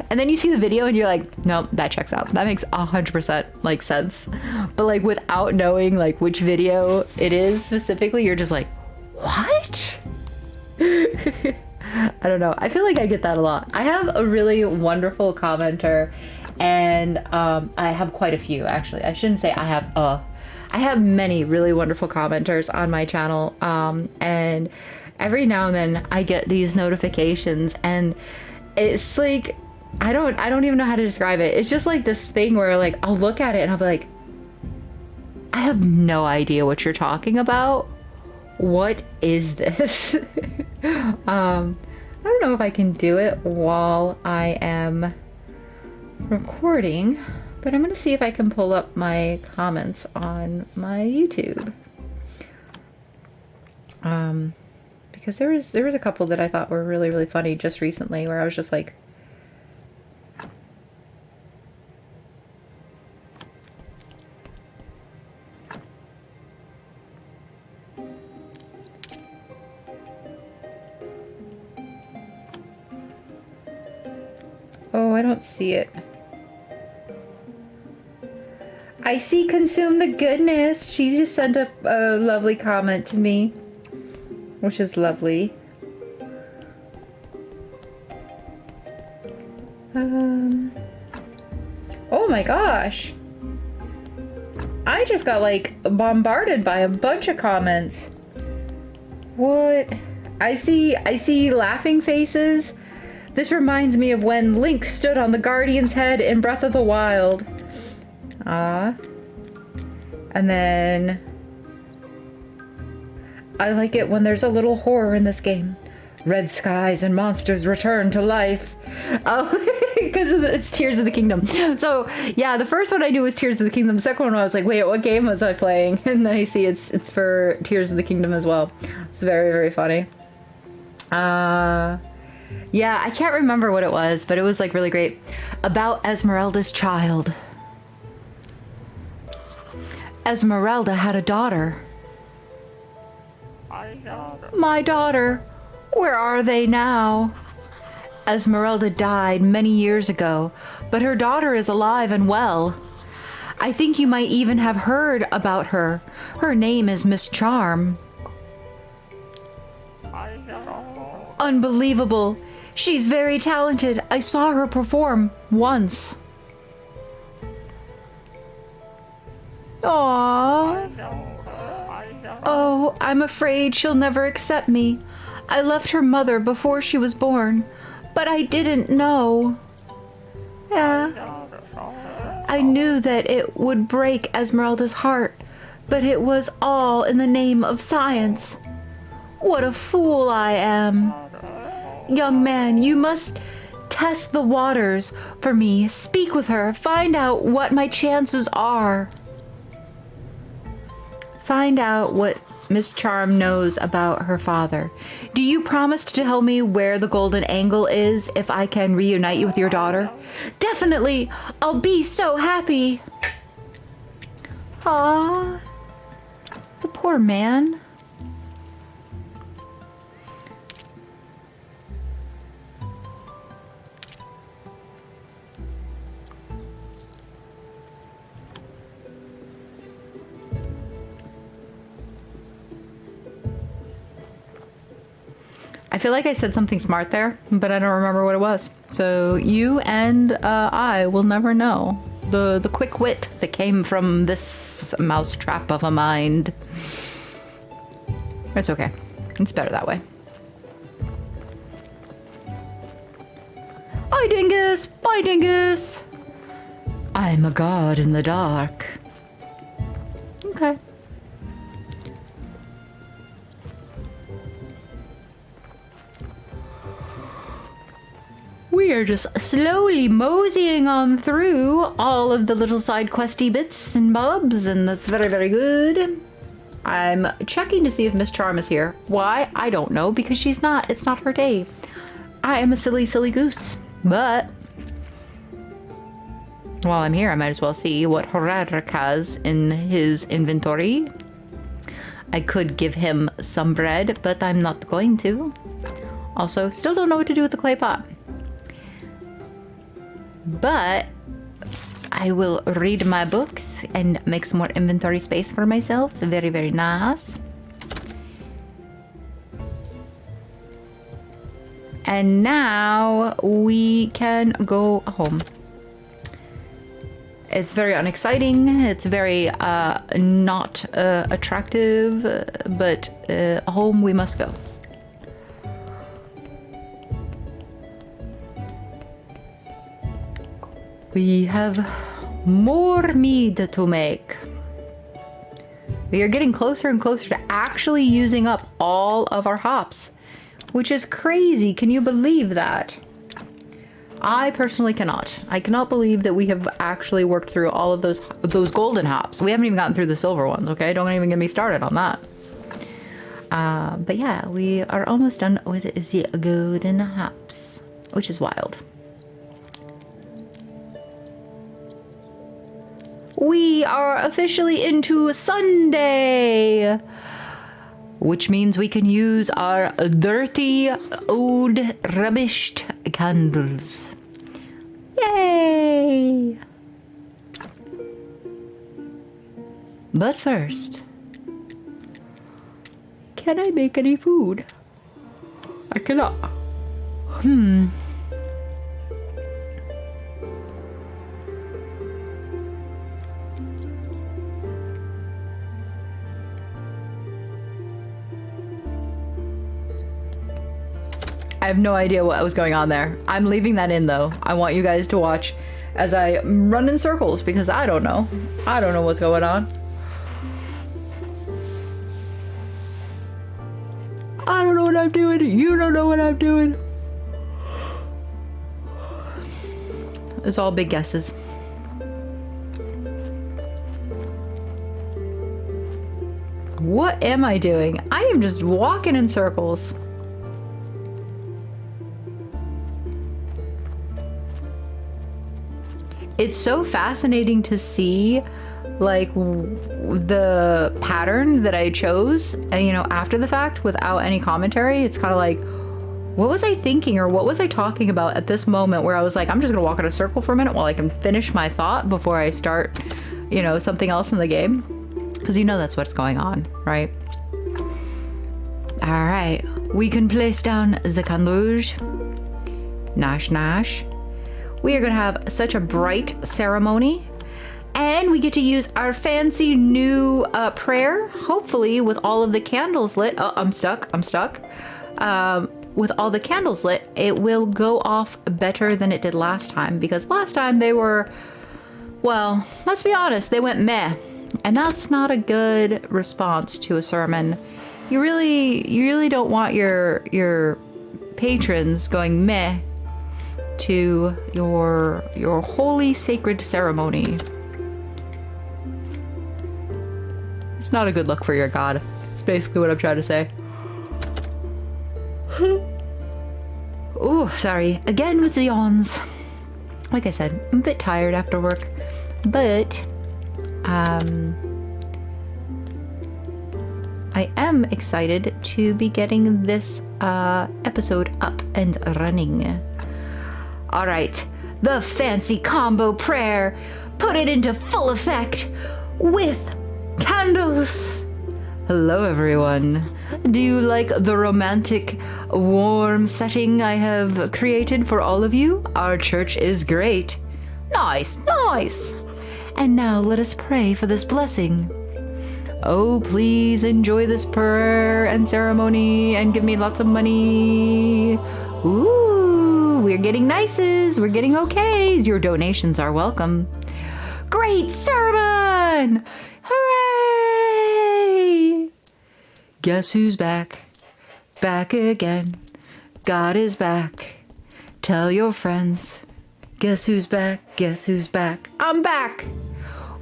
Speaker 1: And then you see the video and you're like, no, that checks out. That makes 100% like sense. But like without knowing like which video it is specifically, you're just like, what? I don't know. I feel like I get that a lot. I have a really wonderful commenter and I have quite a few actually. I shouldn't say I have many really wonderful commenters on my channel. And every now and then I get these notifications and it's like, I don't even know how to describe it. It's just like this thing where like, I'll look at it and I'll be like, I have no idea what you're talking about. What is this? I don't know if I can do it while I am recording, but I'm going to see if I can pull up my comments on my YouTube. Because there was a couple that I thought were really, really funny just recently where I was just like, oh, I don't see it. I see consume the goodness. She just sent a lovely comment to me, which is lovely. Oh my gosh. I just got like bombarded by a bunch of comments. What? I see laughing faces. This reminds me of when Link stood on the Guardian's head in Breath of the Wild. And then I like it when there's a little horror in this game. Red skies and monsters return to life. Oh, because it's Tears of the Kingdom. So yeah, the first one I knew was Tears of the Kingdom. The second one I was like, wait, what game was I playing? And then I see it's for Tears of the Kingdom as well. It's very, very funny. Yeah, I can't remember what it was, but it was like really great. About Esmeralda's child. Esmeralda had a daughter. My daughter. Where are they now? Esmeralda died many years ago, but her daughter is alive and well. I think you might even have heard about her. Her name is Miss Charm. Unbelievable. She's very talented. I saw her perform once. Aww. Oh, I'm afraid she'll never accept me. I left her mother before she was born, but I didn't know. Yeah. I knew that it would break Esmeralda's heart, but it was all in the name of science. What a fool I am. young man, you must test the waters for me. Speak with her. Find out what my chances are. Find out what Miss Charm knows about her father. Do you promise to tell me where the golden angle is if I can reunite you with your daughter? Definitely. I'll be so happy. Aww. The poor man. I feel like I said something smart there, but I don't remember what it was. So you and I will never know the quick wit that came from this mousetrap of a mind. It's okay. It's better that way. Bye, Dingus! Bye, Dingus! I'm a god in the dark. Okay. We are just slowly moseying on through all of the little side questy bits and bobs, and that's very, very good. I'm checking to see if Miss Charm is here. Why? I don't know, because she's not. It's not her day. I am a silly, silly goose. But while I'm here, I might as well see what Horadric has in his inventory. I could give him some bread, but I'm not going to. Also, still don't know what to do with the clay pot. But I will read my books and make some more inventory space for myself. Very, very nice. And now we can go home. It's very unexciting. It's very not attractive, but home we must go. We have more mead to make. We are getting closer and closer to actually using up all of our hops, which is crazy. Can you believe that? I personally cannot. I cannot believe that we have actually worked through all of those golden hops. We haven't even gotten through the silver ones, okay? Don't even get me started on that. But yeah, we are almost done with the golden hops, which is wild. We are officially into Sunday, which means we can use our dirty, old, rubbished candles. Yay! But first, can I make any food? I cannot. I have no idea what was going on there. I'm leaving that in though. I want you guys to watch as I run in circles because I don't know. I don't know what's going on. I don't know what I'm doing. You don't know what I'm doing. It's all big guesses. What am I doing? I am just walking in circles. It's so fascinating to see like the pattern that I chose, you know, after the fact without any commentary. It's kind of like, what was I thinking or what was I talking about at this moment where I was like, I'm just gonna walk in a circle for a minute while I can finish my thought before I start, you know, something else in the game. Because you know that's what's going on, right? All right, we can place down the candles. Nash, nash. We are going to have such a bright ceremony, and we get to use our fancy new prayer, hopefully with all of the candles lit. Oh, I'm stuck. With all the candles lit, it will go off better than it did last time, because last time they were, well, let's be honest, they went meh, and that's not a good response to a sermon. You really don't want your patrons going meh to your holy sacred ceremony. It's not a good look for your god. It's basically what I'm trying to say. Oh, sorry. Again with the yawns. Like I said, I'm a bit tired after work, but I am excited to be getting this episode up and running. All right, the fancy combo prayer. Put it into full effect with candles. Hello, everyone. Do you like the romantic, warm setting I have created for all of you? Our church is great. Nice, nice. And now let us pray for this blessing. Oh, please enjoy this prayer and ceremony and give me lots of money. Ooh, we're getting nices. We're getting okays. Your donations are welcome. Great sermon! Hooray! Guess who's back? Back again. God is back. Tell your friends. Guess who's back? Guess who's back? I'm back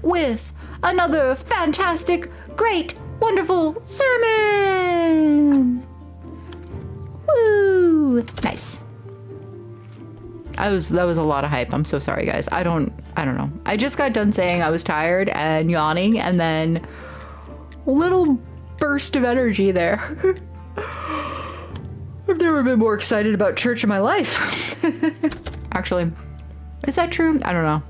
Speaker 1: with another fantastic, great, wonderful sermon. Woo! Nice. That was a lot of hype. I'm so sorry, guys. I don't know. I just got done saying I was tired and yawning, and then a little burst of energy there. I've never been more excited about church in my life. Actually, is that true? I don't know.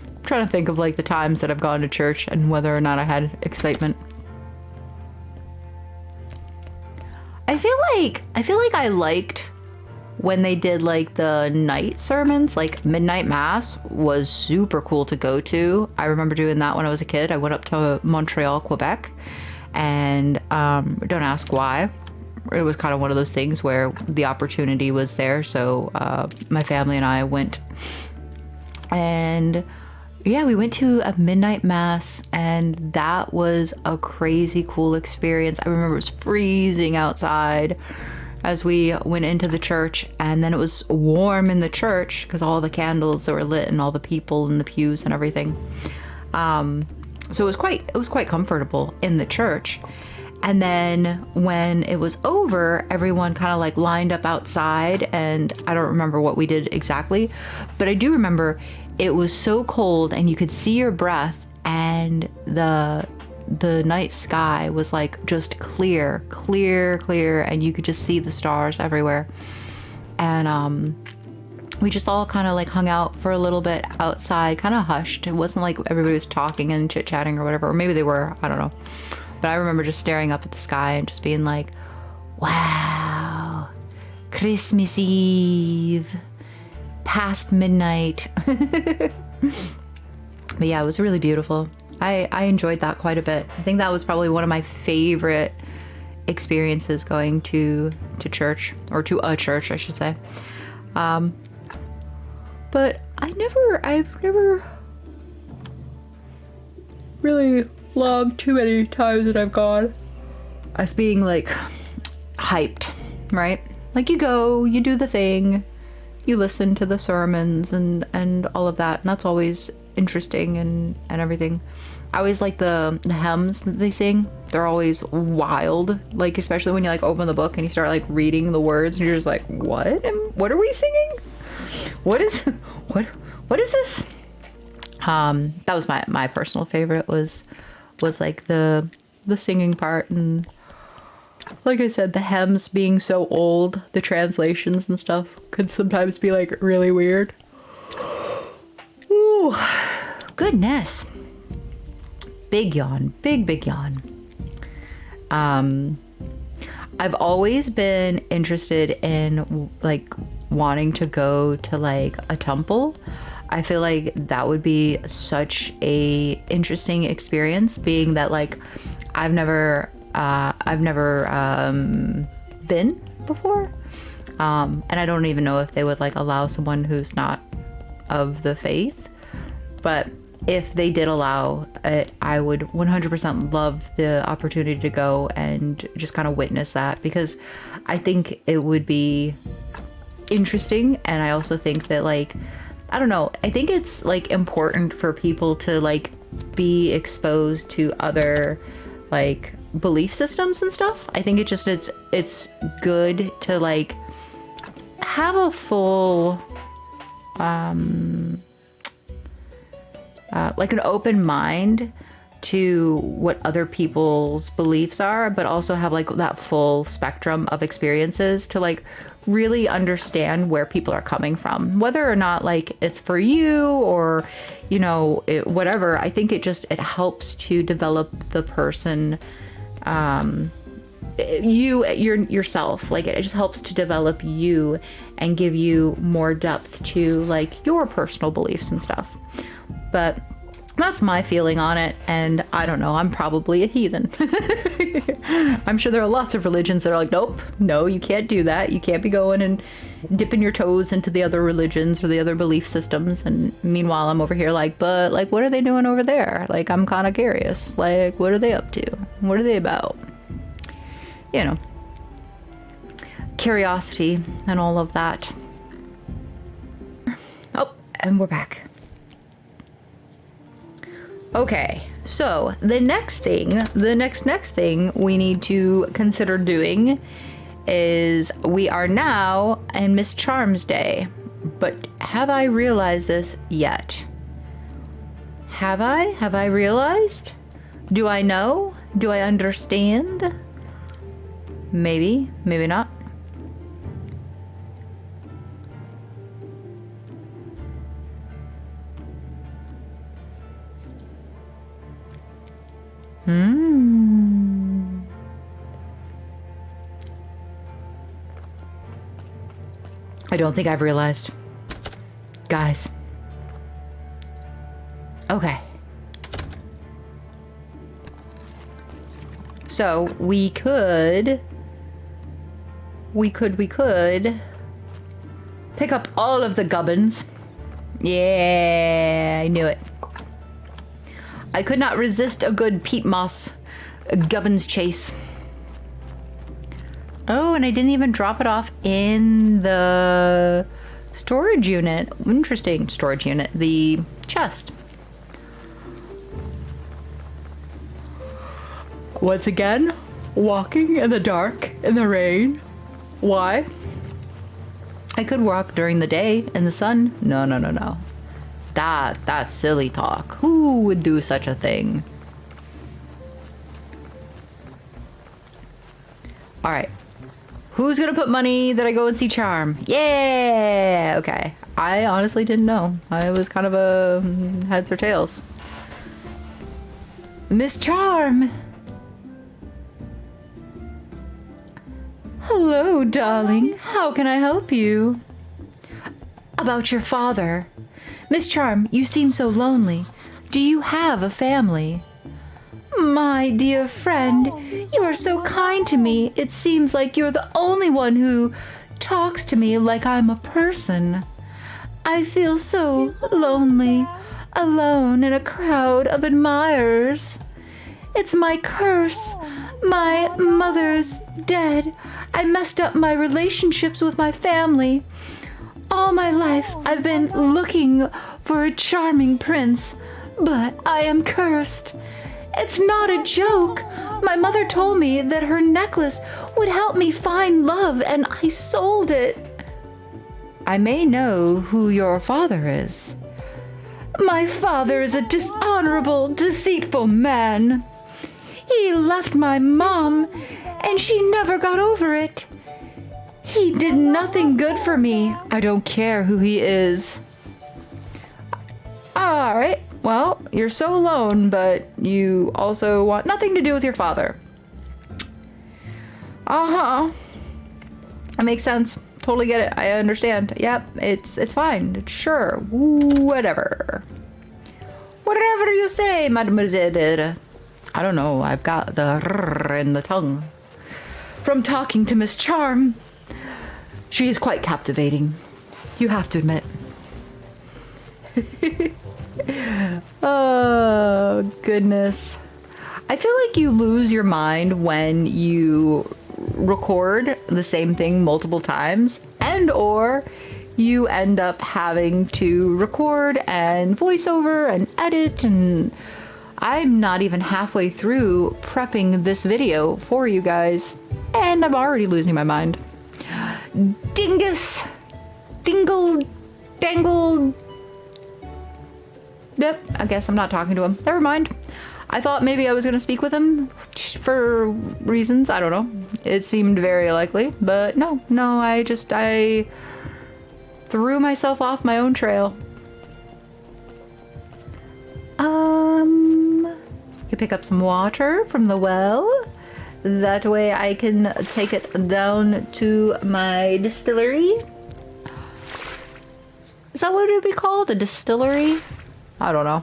Speaker 1: I'm trying to think of like the times that I've gone to church and whether or not I had excitement. I feel like I liked when they did like the night sermons. Like midnight mass was super cool to go to. I remember doing that when I was a kid. I went up to Montreal, Quebec, and don't ask why. It was kind of one of those things where the opportunity was there. So my family and I went, and yeah, we went to a midnight mass, and that was a crazy cool experience. I remember it was freezing outside as we went into the church, and then it was warm in the church because all the candles that were lit and all the people in the pews and everything. So it was quite comfortable in the church. And then when it was over, everyone kind of like lined up outside, and I don't remember what we did exactly, but I do remember it was so cold and you could see your breath, and the night sky was like just clear, and you could just see the stars everywhere. And we just all kind of like hung out for a little bit outside, kind of hushed. It wasn't like everybody was talking and chit-chatting or whatever, or maybe they were, I don't know. But I remember just staring up at the sky and just being like, wow, Christmas Eve, past midnight. But yeah, it was really beautiful. I enjoyed that quite a bit. I think that was probably one of my favorite experiences going to church, or to a church, I should say. But I've never really loved too many times that I've gone as being like hyped, right? Like you go, you do the thing, you listen to the sermons and all of that, and that's always interesting and everything. I always like the hymns that they sing. They're always wild, like especially when you like open the book and you start like reading the words and you're just like, what are we singing? What is this? That was my personal favorite was like the singing part, and like I said, the hymns being so old, the translations and stuff could sometimes be like really weird. Ooh, goodness. Big yawn, big yawn. I've always been interested in like wanting to go to like a temple. I feel like that would be such a interesting experience, being that like I've never been before, and I don't even know if they would like allow someone who's not of the faith. But if they did allow it, I would 100% love the opportunity to go and just kind of witness that, because I think it would be interesting. And I also think that, like, I don't know, I think it's like important for people to like be exposed to other like belief systems and stuff. I think it's good to like have a full like an open mind to what other people's beliefs are, but also have like that full spectrum of experiences to like really understand where people are coming from, whether or not like it's for you or, you know, whatever. I think it helps to develop the person, yourself. Like it just helps to develop you and give you more depth to like your personal beliefs and stuff. But that's my feeling on it, and I don't know, I'm probably a heathen. I'm sure there are lots of religions that are like, nope, no, you can't do that. You can't be going and dipping your toes into the other religions or the other belief systems. And meanwhile, I'm over here like, but like, what are they doing over there? Like, I'm kind of curious. Like, what are they up to? What are they about? You know, curiosity and all of that. Oh, and we're back. Okay, so the next thing we need to consider doing is we are now in Miss Charm's day. But have I realized this yet? Have I realized? Do I know? Do I understand? Maybe, maybe not. I don't think I've realized. Guys. Okay. So we could pick up all of the gubbins. Yeah, I knew it. I could not resist a good peat moss gubbins chase. Oh, and I didn't even drop it off in the storage unit. Interesting. Storage unit. The chest. Once again, walking in the dark, in the rain. Why? I could walk during the day in the sun. No. That's silly talk. Who would do such a thing? All right. Who's gonna put money that I go and see Charm? Yeah! Okay. I honestly didn't know. I was kind of a heads or tails. Miss Charm! Hello, darling. How can I help you? About your father. Miss Charm, you seem so lonely. Do you have a family? My dear friend, you are so kind to me. It seems like you're the only one who talks to me like I'm a person. I feel so lonely, alone in a crowd of admirers. It's my curse. My mother's dead. I messed up my relationships with my family. All my life I've been looking for a charming prince, but I am cursed. It's not a joke. My mother told me that her necklace would help me find love, and I sold it. I may know who your father is. My father is a dishonorable, deceitful man. He left my mom, and she never got over it. He did nothing good for me. I don't care who he is. All right. Well, you're so alone, but you also want nothing to do with your father. Uh-huh. That makes sense. Totally get it. I understand. Yep, it's fine. Sure. Whatever. Whatever you say, mademoiselle. I don't know. I've got the rrr in the tongue. From talking to Miss Charm. She is quite captivating. You have to admit. Oh, goodness. I feel like you lose your mind when you record the same thing multiple times, and or you end up having to record and voiceover and edit, and I'm not even halfway through prepping this video for you guys, and I'm already losing my mind. Dingus! Dingle! Dangle! Yep, I guess I'm not talking to him. Never mind. I thought maybe I was going to speak with him for reasons. I don't know. It seemed very likely, but no, I threw myself off my own trail. Could pick up some water from the well. That way I can take it down to my distillery. Is that what it would be called? A distillery? I don't know.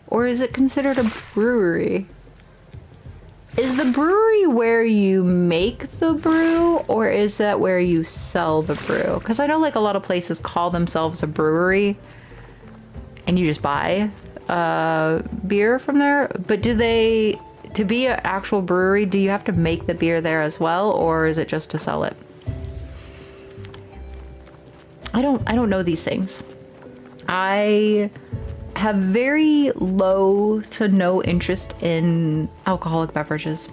Speaker 1: Or is it considered a brewery? Is the brewery where you make the brew, or is that where you sell the brew? Because I know like a lot of places call themselves a brewery and you just buy beer from there. But to be an actual brewery, do you have to make the beer there as well, or is it just to sell it? I don't know these things. I have very low to no interest in alcoholic beverages.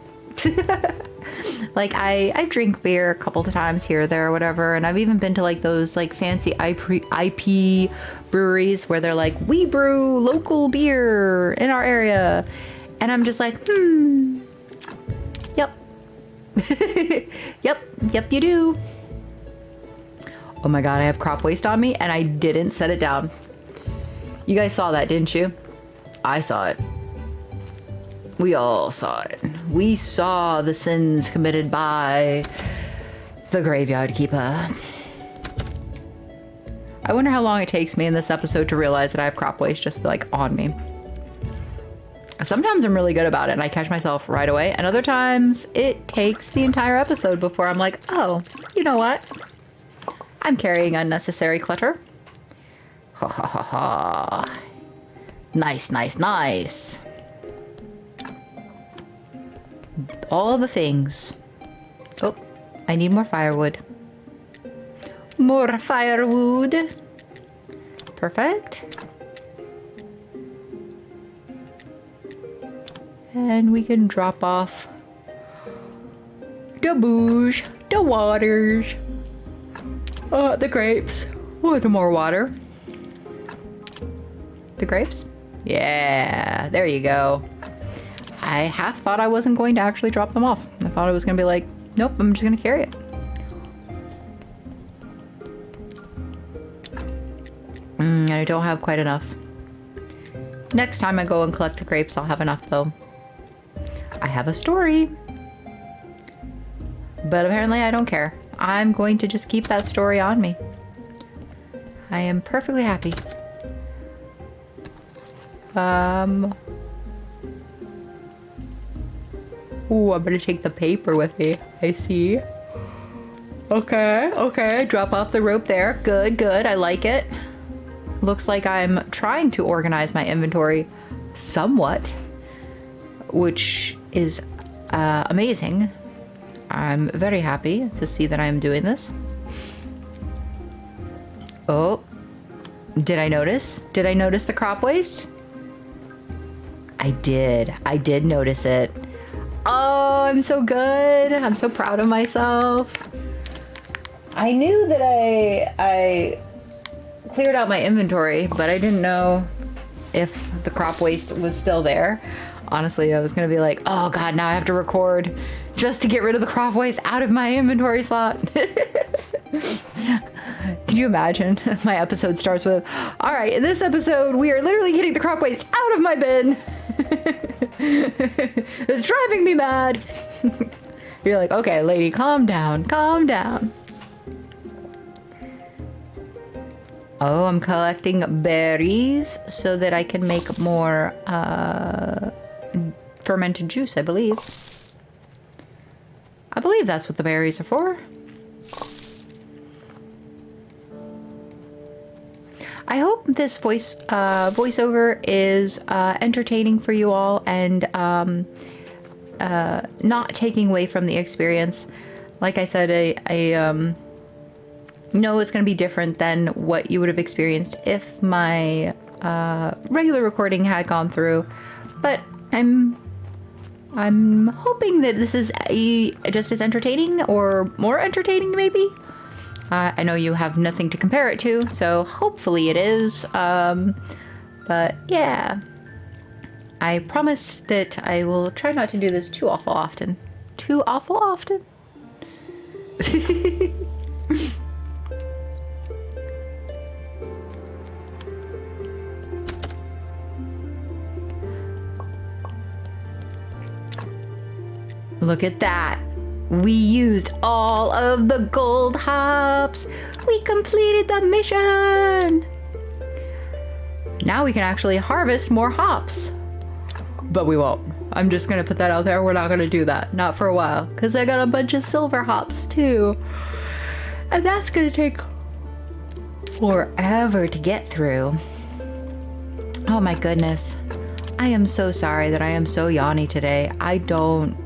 Speaker 1: Like I drink beer a couple of times here or there or whatever, and I've even been to like those like fancy IP breweries where they're like, we brew local beer in our area, and I'm just like, yep. yep you do. Oh my god, I have crop waste on me and I didn't set it down. You guys saw that, didn't you? I saw it. We all saw it. We saw the sins committed by the graveyard keeper. I wonder how long it takes me in this episode to realize that I have crop waste just like on me. Sometimes I'm really good about it and I catch myself right away, and other times it takes the entire episode before I'm like, oh, you know what? I'm carrying unnecessary clutter. Ha ha ha ha. Nice, nice, nice. All the things. Oh, I need more firewood. More firewood. Perfect. And we can drop off the booze, the waters, the grapes. Oh, the more water. The grapes? Yeah, there you go. I half thought I wasn't going to actually drop them off. I thought it was going to be like, nope, I'm just going to carry it. And I don't have quite enough. Next time I go and collect the grapes, I'll have enough though. I have a story. But apparently I don't care. I'm going to just keep that story on me. I am perfectly happy. Ooh, I'm gonna take the paper with me. I see. Okay. Drop off the rope there. Good. I like it. Looks like I'm trying to organize my inventory somewhat, which is amazing. I'm very happy to see that I'm doing this. Oh, did I notice? Did I notice the crop waste? I did notice it. Oh, I'm so good. I'm so proud of myself. I knew that I cleared out my inventory, but I didn't know if the crop waste was still there. Honestly, I was gonna be like, oh god, now I have to record just to get rid of the crop waste out of my inventory slot. Could you imagine? My episode starts with, all right, in this episode, we are literally getting the crop waste out of my bin. It's driving me mad. You're like, okay, lady, calm down. Oh, I'm collecting berries so that I can make more fermented juice, I believe. I believe that's what the berries are for. I hope this voiceover is entertaining for you all and not taking away from the experience. Like I said, I know it's going to be different than what you would have experienced if my regular recording had gone through, but I'm hoping that this is just as entertaining or more entertaining, maybe. I know you have nothing to compare it to, so hopefully it is. But yeah, I promise that I will try not to do this too awful often. Too awful often? Look at that. We used all of the gold hops. We completed the mission. Now we can actually harvest more hops. But we won't. I'm just going to put that out there. We're not going to do that. Not for a while. Because I got a bunch of silver hops too. And that's going to take forever to get through. Oh my goodness. I am so sorry that I am so yawny today. I don't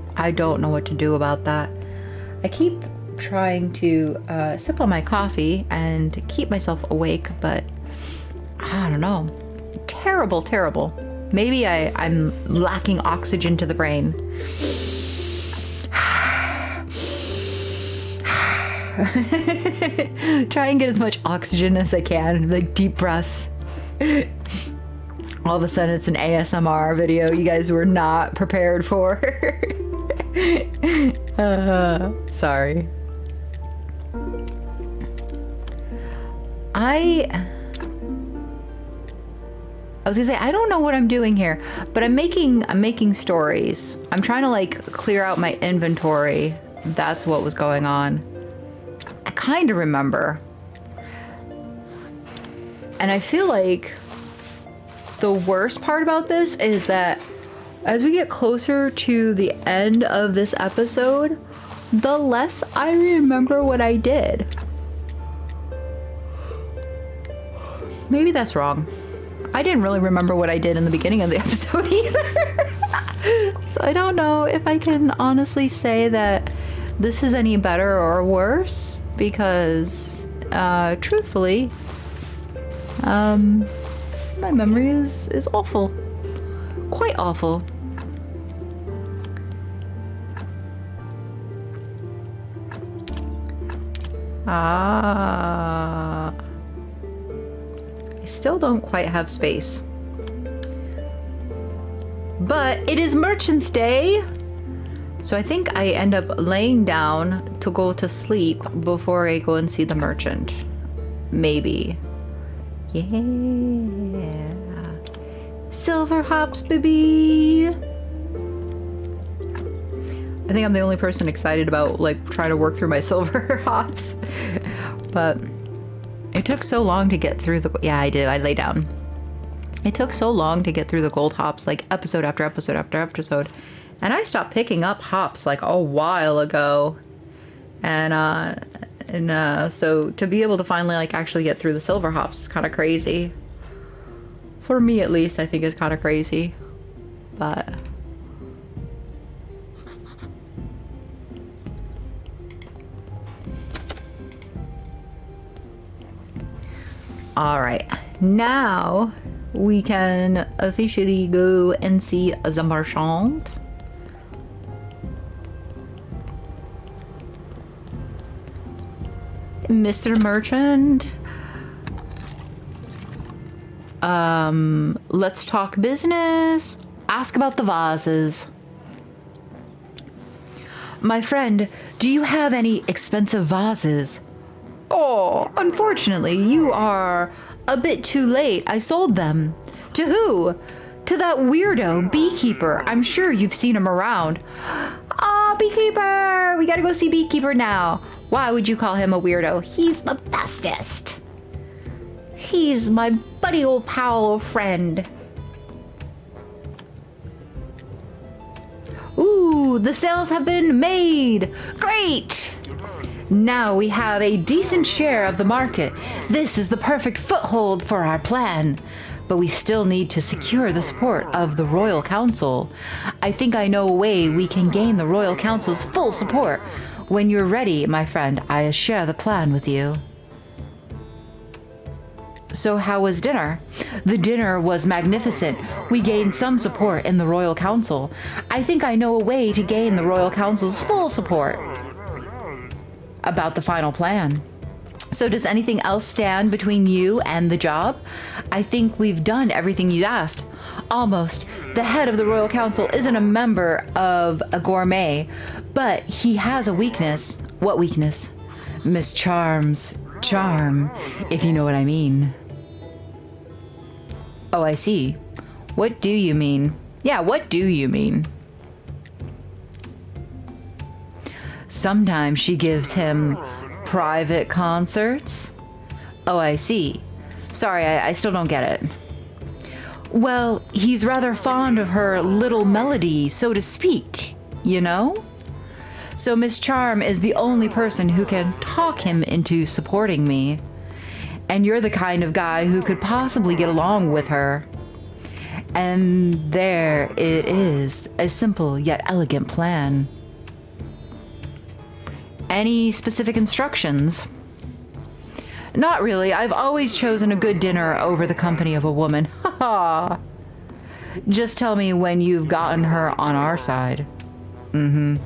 Speaker 1: know what to do about that. I keep trying to sip on my coffee and keep myself awake, but I don't know. Terrible, terrible. Maybe I'm lacking oxygen to the brain. Try and get as much oxygen as I can, like deep breaths. All of a sudden it's an ASMR video you guys were not prepared for. Sorry. I was gonna say, I don't know what I'm doing here, but I'm making stories. I'm trying to like clear out my inventory. That's what was going on. I kind of remember. And I feel like the worst part about this is that as we get closer to the end of this episode, the less I remember what I did. Maybe that's wrong. I didn't really remember what I did in the beginning of the episode either. So I don't know if I can honestly say that this is any better or worse, because truthfully, my memory is awful. Quite awful. I still don't quite have space. But it is Merchant's Day, so I think I end up laying down to go to sleep before I go and see the merchant. Maybe. Yeah. Silver hops, baby. I think I'm the only person excited about like trying to work through my silver hops. But it took so long to get through the... Yeah, I did. I lay down. It took so long to get through the gold hops, like episode after episode after episode. And I stopped picking up hops like a while ago. And so to be able to finally like actually get through the silver hops is kind of crazy. For me at least, I think it's kind of crazy. But... Alright, now we can officially go and see the merchant. Mr. Merchant, let's talk business. Ask about the vases. My friend, do you have any expensive vases? Oh, unfortunately, you are a bit too late. I sold them. To who? To that weirdo beekeeper. I'm sure you've seen him around. Ah, beekeeper! We gotta go see beekeeper now. Why would you call him a weirdo? He's the bestest. He's my buddy old pal friend. Ooh, the sales have been made. Great! Now we have a decent share of the market. This is the perfect foothold for our plan. But we still need to secure the support of the Royal Council. I think I know a way we can gain the Royal Council's full support. When you're ready, my friend, I share the plan with you. So how was dinner? The dinner was magnificent. We gained some support in the Royal Council. I think I know a way to gain the Royal Council's full support. About the final plan. So does anything else stand between you and the job? I think we've done everything you asked. Almost. The head of the Royal Council isn't a member of a gourmet, but he has a weakness. What weakness? Miss Charm's charm, if you know what I mean. Oh, I see. What do you mean? Yeah, what do you mean? Sometimes she gives him private concerts? Oh, I see. Sorry, I still don't get it. Well, he's rather fond of her little melody, so to speak, you know? So Miss Charm is the only person who can talk him into supporting me. And you're the kind of guy who could possibly get along with her. And there it is, a simple yet elegant plan. Any specific instructions? Not really. I've always chosen a good dinner over the company of a woman. Ha ha. Just tell me when you've gotten her on our side. Mm-hmm.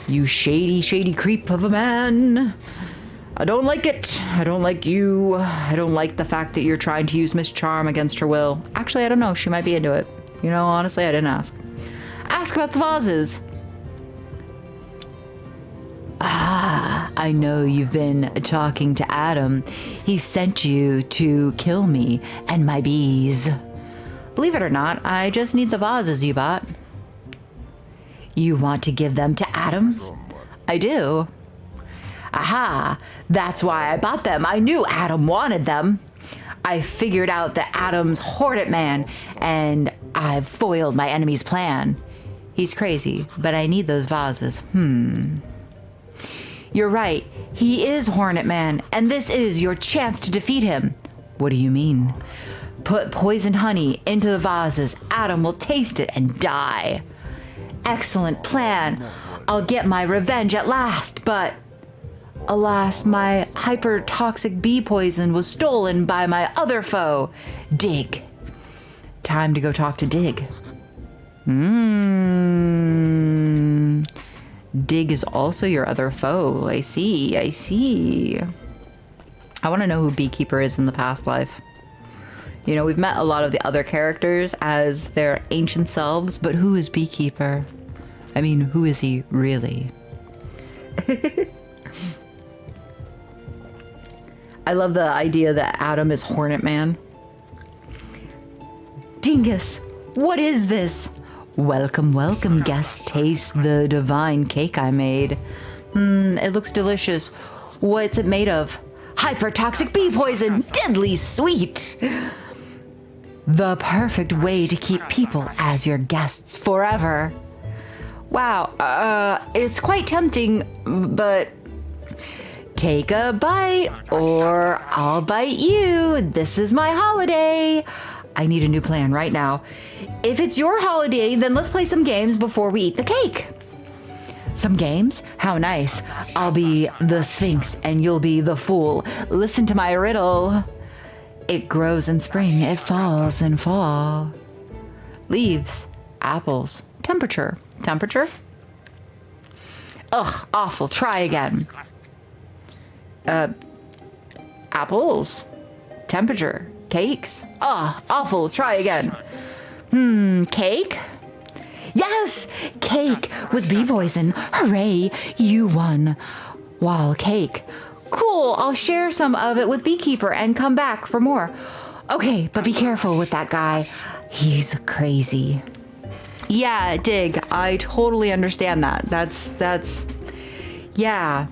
Speaker 1: You shady, shady creep of a man. I don't like it. I don't like you. I don't like the fact that you're trying to use Miss Charm against her will. Actually, I don't know. She might be into it. You know, honestly, I didn't ask. Ask about the vases. Ah, I know you've been talking to Adam. He sent you to kill me and my bees. Believe it or not, I just need the vases you bought. You want to give them to Adam? I do. Aha, that's why I bought them. I knew Adam wanted them. I figured out that Adam's Hornet Man, and I've foiled my enemy's plan. He's crazy, but I need those vases. You're right. He is Hornet Man, and this is your chance to defeat him. What do you mean? Put poison honey into the vases. Adam will taste it and die. Excellent plan. I'll get my revenge at last, but alas, my hyper-toxic bee poison was stolen by my other foe, Dig. Time to go talk to Dig. Dig is also your other foe. I see. I want to know who Beekeeper is in the past life. You know, we've met a lot of the other characters as their ancient selves, but who is Beekeeper? I mean, who is he really? I love the idea that Adam is Hornet Man. Dingus, what is this? Welcome, welcome, guest. Taste the divine cake I made. It looks delicious. What's it made of? Hyper-toxic bee poison, deadly sweet. The perfect way to keep people as your guests forever. Wow, it's quite tempting, but take a bite or I'll bite you. This is my holiday. I need a new plan right now. If it's your holiday, then let's play some games before we eat the cake. Some games? How nice. I'll be the Sphinx and you'll be the Fool. Listen to my riddle. It grows in spring, it falls in fall. Leaves, apples, temperature. Temperature? Ugh, awful. Try again. Apples. Temperature. Cakes. Ugh, awful. Try again. Cake? Yes! Cake with bee poison. Hooray! You won. Wall cake. Cool. I'll share some of it with Beekeeper and come back for more. Okay, but be careful with that guy. He's crazy. Yeah, Dig. I totally understand that. That's yeah.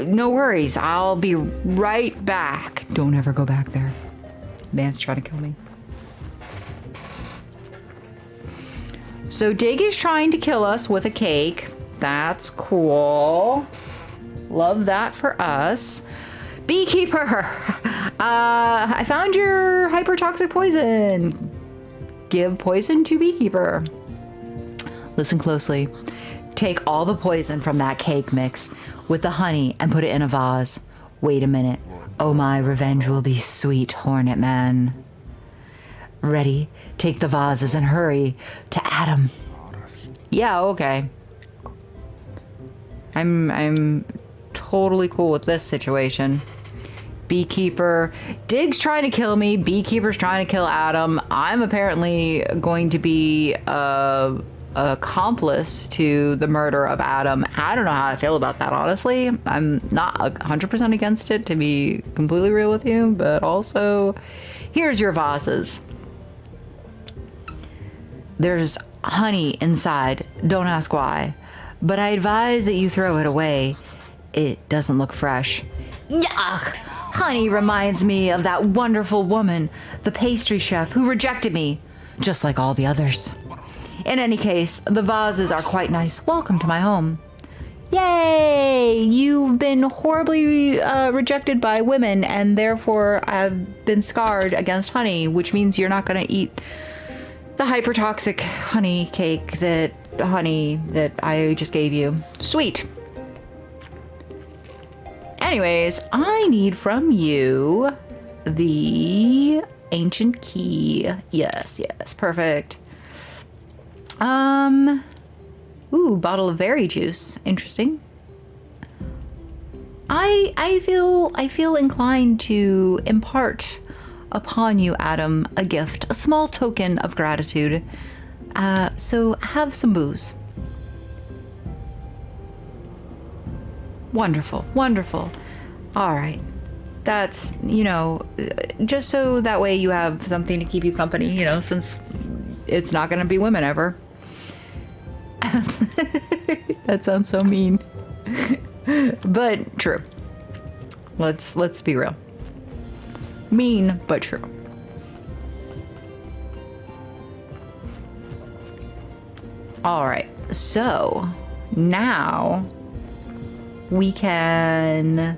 Speaker 1: No worries. I'll be right back. Don't ever go back there. Man's trying to kill me. So Dig is trying to kill us with a cake. That's cool. Love that for us. Beekeeper, I found your hypertoxic poison. Give poison to Beekeeper. Listen closely. Take all the poison from that cake mix with the honey and put it in a vase. Wait a minute. Oh, my revenge will be sweet, Hornet Man. Ready? Take the vases and hurry to Adam. Yeah, okay. I'm totally cool with this situation. Beekeeper. Dig's trying to kill me. Beekeeper's trying to kill Adam. I'm apparently going to be a accomplice to the murder of Adam. I don't know how I feel about that, honestly. I'm not 100% against it, to be completely real with you, but also, here's your vases. There's honey inside. Don't ask why. But I advise that you throw it away. It doesn't look fresh. Yuck! Honey reminds me of that wonderful woman, the pastry chef, who rejected me, just like all the others. In any case, the vases are quite nice. Welcome to my home. Yay! You've been horribly rejected by women and therefore have been scarred against honey, which means you're not going to eat the hypertoxic honey cake that I just gave you. Sweet. Anyways, I need from you the ancient key. Yes, perfect. Ooh, bottle of berry juice. Interesting. I feel inclined to impart upon you, Adam, a gift, a small token of gratitude. So have some booze. Wonderful, wonderful. All right. That's, just so that way you have something to keep you company, since it's not going to be women ever. That sounds so mean. But true. Let's be real. Mean, but true. All right. So now we can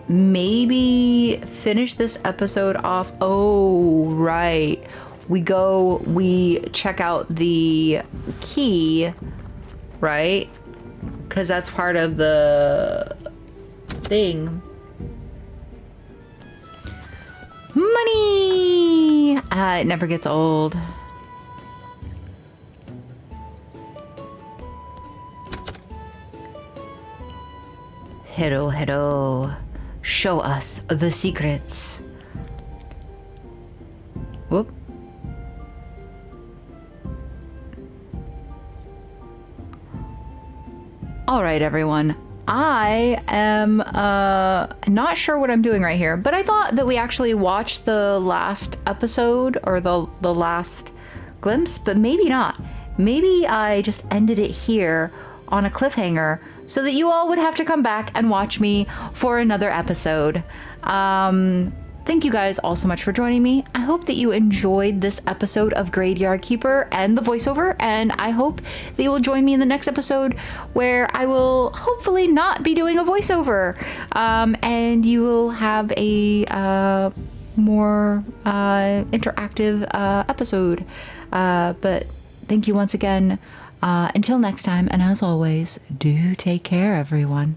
Speaker 1: maybe finish this episode off. Oh, right. We check out the key, right? Because that's part of the thing. Money! It never gets old. Hello. Show us the secrets. Whoop. All right, everyone. I am not sure what I'm doing right here, but I thought that we actually watched the last episode or the last glimpse, but maybe not. Maybe I just ended it here on a cliffhanger so that you all would have to come back and watch me for another episode. Thank you guys all so much for joining me. I hope that you enjoyed this episode of Graveyard Keeper and the voiceover, and I hope that you will join me in the next episode where I will hopefully not be doing a voiceover, and you will have a more interactive episode. But thank you once again. Until next time, and as always, do take care, everyone.